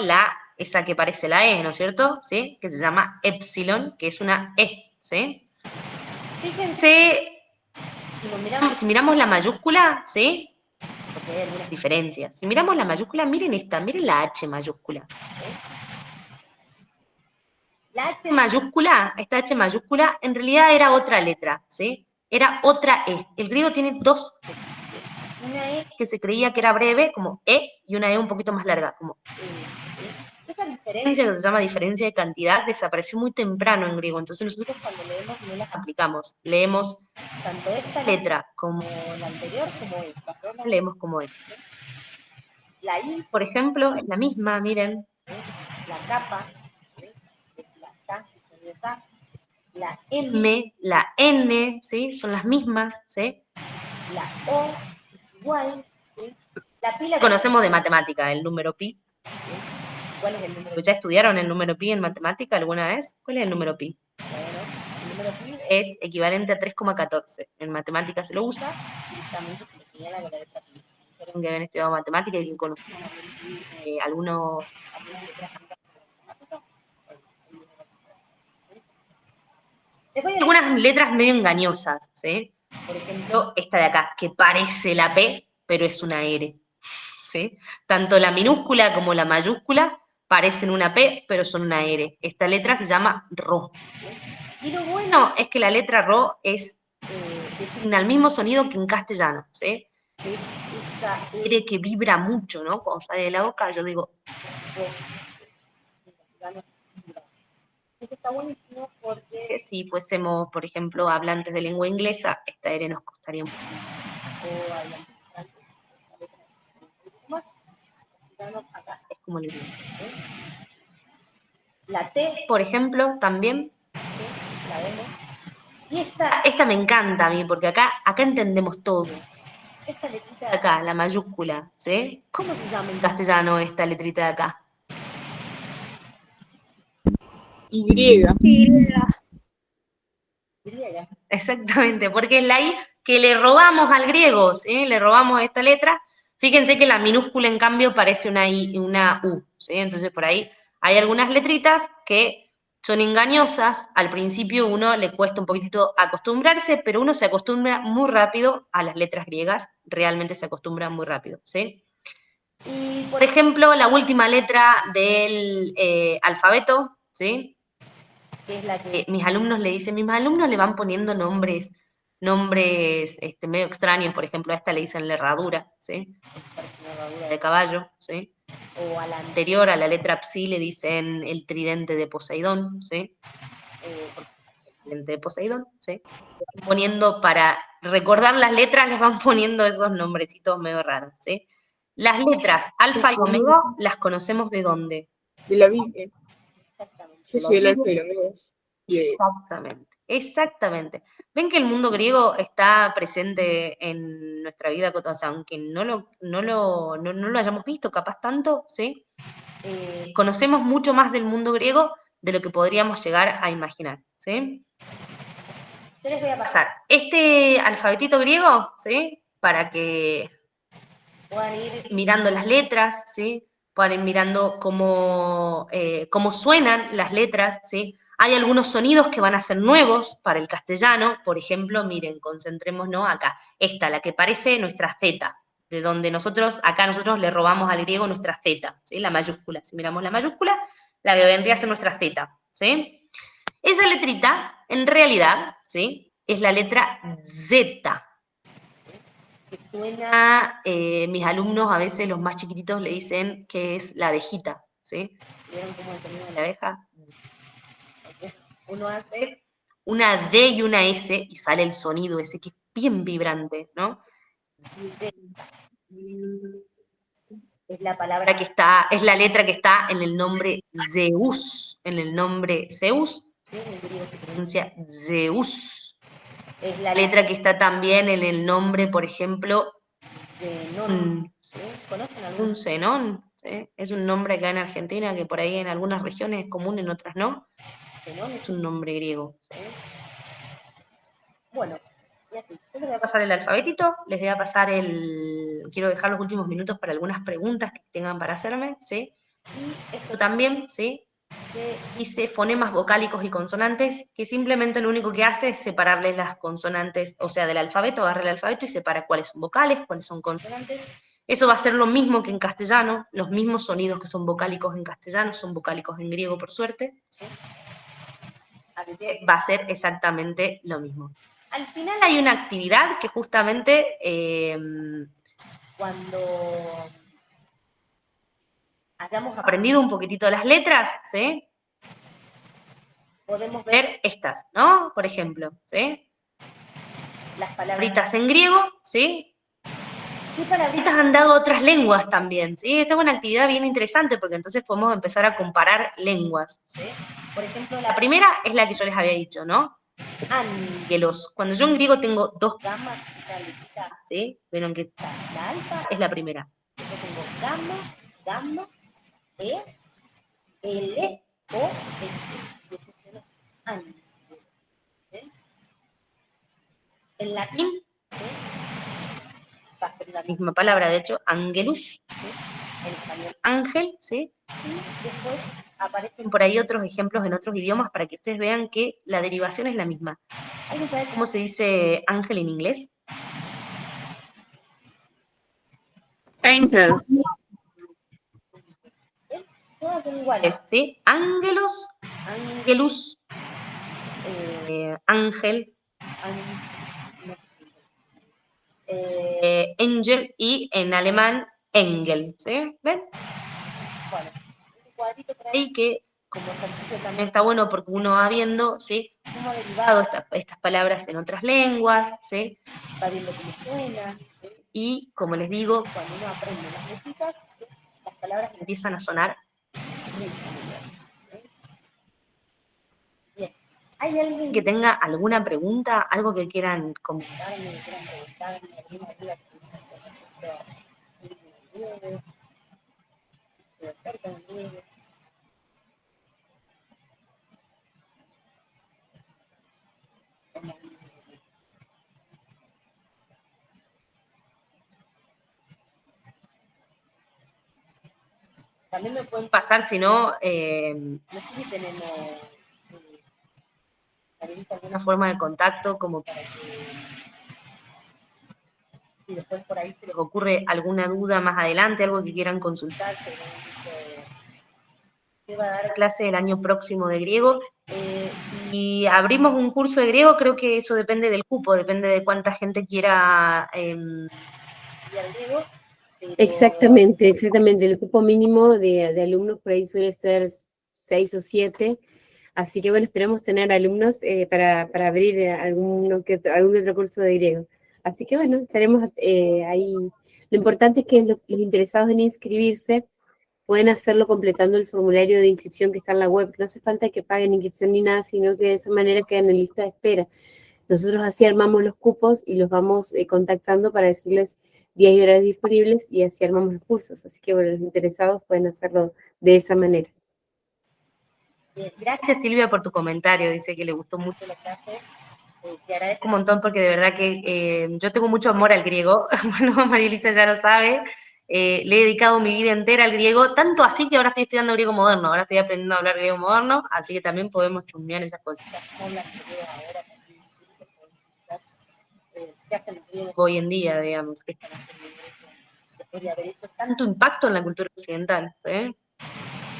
esa que parece la E, ¿no es cierto? ¿Sí? Que se llama epsilon, que es una E, ¿sí? Fíjense, si miramos la mayúscula, ¿sí? Porque hay algunas diferencias. Si miramos la mayúscula, miren esta, miren la H mayúscula. La H mayúscula, esta H mayúscula, en realidad era otra letra, ¿sí? Era otra E. El griego tiene dos E. Una E que se creía que era breve, como E, y una E un poquito más larga, como E. ¿Sí? Esa diferencia, que se llama diferencia de cantidad, desapareció muy temprano en griego. Entonces nosotros cuando leemos no las aplicamos. Leemos tanto esta letra como la anterior, como esta. Todas las leemos como esta. La I, por ejemplo, es la misma, miren. ¿Sí? La capa, ¿sí? Es la K, la M, la N, ¿sí? Son las mismas, ¿sí? La O es igual, ¿sí? La pi la conocemos de matemática, el número pi. ¿Sí? ¿Cuál es el número? ¿Ya estudiaron el número pi en matemática alguna vez? ¿Cuál es el número pi? Bueno, el número pi es equivalente a 3,14. En matemática se lo usa, justamente se le señala con la letra pi. Espero que hayan estudiado matemática y que conozcan algunas letras. Después hay algunas letras medio engañosas, ¿sí? Por ejemplo, esta de acá, que parece la P, pero es una R, ¿sí? Tanto la minúscula como la mayúscula parecen una P, pero son una R. Esta letra se llama Ro. Y lo bueno es que la letra Ro designa el mismo sonido que en castellano, ¿sí? Es esa R que vibra mucho, ¿no? Cuando sale de la boca, yo digo Ro. Esto está buenísimo porque si fuésemos, por ejemplo, hablantes de lengua inglesa, esta R nos costaría un poquito. O hablantes acá es como el inglés. La T, por ejemplo, también, ¿sí? La vemos. Y esta me encanta a mí, porque acá entendemos todo. Esta letrita de acá, la mayúscula, ¿sí? ¿Cómo se llama en castellano esta letrita de acá? Y. Exactamente, porque es la I que le robamos al griego, ¿sí? Le robamos esta letra. Fíjense que la minúscula, en cambio, parece una I, una U, ¿sí? Entonces, por ahí hay algunas letritas que son engañosas. Al principio uno le cuesta un poquitito acostumbrarse, pero uno se acostumbra muy rápido a las letras griegas, realmente se acostumbra muy rápido, ¿sí? Y, por ejemplo, la última letra del alfabeto, ¿sí? Que es la que mis alumnos le van poniendo nombres medio extraños. Por ejemplo, a esta le dicen la herradura, ¿sí? Parece una herradura de caballo, ¿sí? O a la anterior, a la letra psi, le dicen el tridente de Poseidón, ¿sí? de Poseidón, ¿sí? Poniendo, para recordar las letras, les van poniendo esos nombrecitos medio raros, ¿sí? Las letras alfa y omega las conocemos ¿de dónde? De la Biblia. Exactamente. Sí, sí, el alfa y el omega. Exactamente, exactamente. Ven que el mundo griego está presente en nuestra vida, o sea, aunque no lo hayamos visto capaz tanto, ¿sí? Conocemos mucho más del mundo griego de lo que podríamos llegar a imaginar, ¿sí? Yo les voy a pasar este alfabetito griego, ¿sí? Para que puedan ir mirando las letras, ¿sí? Puedan ir mirando cómo suenan las letras, ¿sí? Hay algunos sonidos que van a ser nuevos para el castellano, por ejemplo, miren, concentrémonos acá, esta, la que parece nuestra Z, de donde nosotros le robamos al griego nuestra Z, ¿sí? La mayúscula, si miramos la mayúscula, la que vendría a ser nuestra Z, ¿sí? Esa letrita, en realidad, ¿sí? Es la letra Z, que suena, mis alumnos a veces, los más chiquititos, le dicen que es la abejita, ¿sí? ¿Vieron cómo es el sonido de la abeja? Uno hace una D y una S y sale el sonido ese que es bien vibrante, ¿no? Es la palabra que está, es la letra que está en el nombre Zeus, en el nombre Zeus, ¿sí? En el griego se pronuncia Zeus. Es la letra que está también en el nombre, por ejemplo, Zenón, ¿sí? ¿Conocen algún Zenón? ¿Sí? Es un nombre acá en Argentina que por ahí en algunas regiones es común, en otras no. Zenón es un nombre griego, ¿sí? Bueno, y así, yo les voy a pasar el alfabetito, les voy a pasar quiero dejar los últimos minutos para algunas preguntas que tengan para hacerme, ¿sí? Y esto también, ¿sí? Que dice fonemas vocálicos y consonantes, que simplemente lo único que hace es separarle las consonantes, o sea, del alfabeto, agarra el alfabeto y separa cuáles son vocales, cuáles son consonantes. Eso va a ser lo mismo que en castellano, los mismos sonidos que son vocálicos en castellano son vocálicos en griego, por suerte, ¿sí? Así que va a ser exactamente lo mismo. Al final hay una actividad que justamente cuando hayamos aprendido un poquitito las letras, ¿sí? Podemos ver estas, ¿no? Por ejemplo, ¿sí? Las palabritas en griego, ¿sí? ¿Qué palabritas han dado otras lenguas también? ¿Sí? Esta es una actividad bien interesante porque entonces podemos empezar a comparar lenguas, ¿sí? Por ejemplo, la primera es la que yo les había dicho, ¿no? Ángelos. Cuando yo en griego tengo dos gamas, ¿sí? Vieron que la alfa es la primera. Yo tengo gamma, gamma, E, L, O, S. Ángelos, ¿sí? En latín, ¿sí? Va a ser la misma palabra, de hecho, angelus, ¿sí? En español ángel, ¿sí? Y después aparecen por ahí otros ejemplos en otros idiomas para que ustedes vean que la derivación es la misma. ¿Alguien sabe cómo se dice ángel en inglés? Angel. Todas son iguales, ¿sí? Ángelos, angelus, ángel, angel y en alemán engel, ¿sí? ¿Ven? Bueno, un cuadrito por ahí que como ejercicio también está bueno porque uno va viendo, ¿sí? Cómo ha derivado estas palabras en otras lenguas, ¿sí? Va viendo cómo suenan, ¿sí? Y como les digo, cuando uno aprende las letritas, ¿sí? Las palabras empiezan a sonar muy familiares, ¿sí? Bien. ¿Hay alguien que tenga alguna pregunta, algo que quieran comentarme, que quieran preguntarme, alguna duda que tengan con respecto a griego, de acerca del griego? También me pueden pasar, si no, no sé si tenemos también alguna forma de contacto como para que si después por ahí se les ocurre alguna duda más adelante, algo que quieran consultar, que va a dar clase el año próximo de griego. Si abrimos un curso de griego, creo que eso depende del cupo, depende de cuánta gente quiera estudiar griego. Exactamente. El cupo mínimo de alumnos por ahí suele ser 6 o 7, Así que bueno, esperamos tener alumnos para abrir algún que otro curso de griego. Así que bueno, estaremos ahí. Lo importante es que los interesados en inscribirse pueden hacerlo completando el formulario de inscripción que está en la web. No hace falta que paguen inscripción ni nada, sino que de esa manera quedan en lista de espera. Nosotros así armamos los cupos y los vamos contactando para decirles días y horarios disponibles y así armamos los cursos. Así que bueno, los interesados pueden hacerlo de esa manera. Gracias Silvia por tu comentario, dice que le gustó mucho la clase. Te agradezco un montón porque de verdad que yo tengo mucho amor al griego. Bueno, María Elisa ya lo sabe. Le he dedicado mi vida entera al griego, tanto así que ahora estoy estudiando griego moderno, ahora estoy aprendiendo a hablar griego moderno, así que también podemos chusmear esas cositas. ¿Qué hacen los griegos hoy en día, digamos? ¿Qué están haciendo? Haber hecho tanto impacto en la cultura occidental, ¿sí?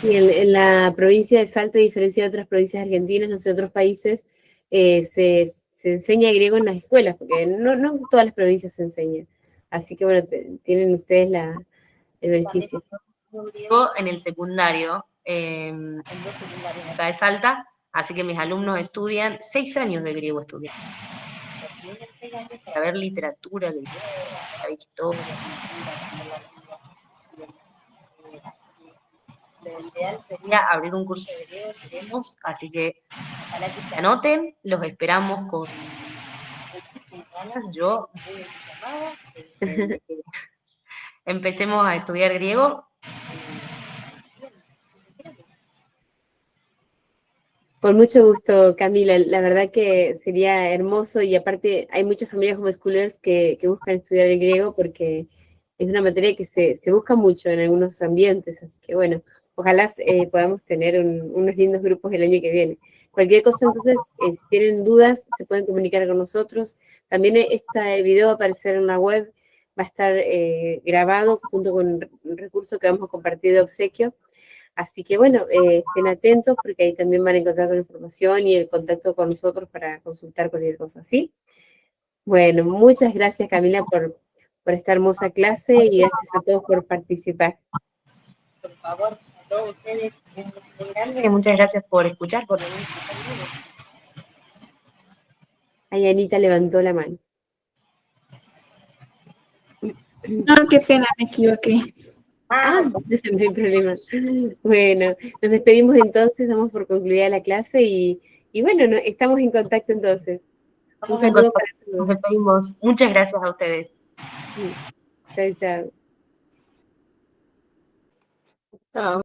Y en la provincia de Salta, a diferencia de otras provincias argentinas, no sé, otros países, se enseña griego en las escuelas, porque no todas las provincias se enseñan. Así que bueno, tienen ustedes el beneficio. Griego en el secundario, en dos secundarios acá de Salta, así que mis alumnos estudian 6 años de griego estudiando. Para ver literatura, la historia, lo ideal sería abrir un curso de griego, queremos, así que ojalá que se anoten, los esperamos con ganas. Yo voy a llamada, empecemos a estudiar griego. Con mucho gusto, Camila. La verdad que sería hermoso y aparte hay muchas familias homeschoolers que buscan estudiar el griego porque es una materia que se busca mucho en algunos ambientes, así que bueno, ojalá podamos tener unos lindos grupos el año que viene. Cualquier cosa, entonces, si tienen dudas, se pueden comunicar con nosotros. También este video va a aparecer en la web, va a estar grabado junto con un recurso que vamos a compartir de obsequio. Así que bueno, estén atentos porque ahí también van a encontrar toda la información y el contacto con nosotros para consultar cualquier cosa, ¿sí? Bueno, muchas gracias Camila por esta hermosa clase y gracias a todos por participar. Por favor, a todos ustedes, muy grande, muchas gracias por escuchar, por venir. Ahí Anita levantó la mano. No, qué pena, me equivoqué. No hay problema. Bueno, nos despedimos entonces, damos por concluida la clase y bueno, estamos en contacto entonces. Un saludo para todos. Nos despedimos. Muchas gracias a ustedes. Chao, chao. Chao.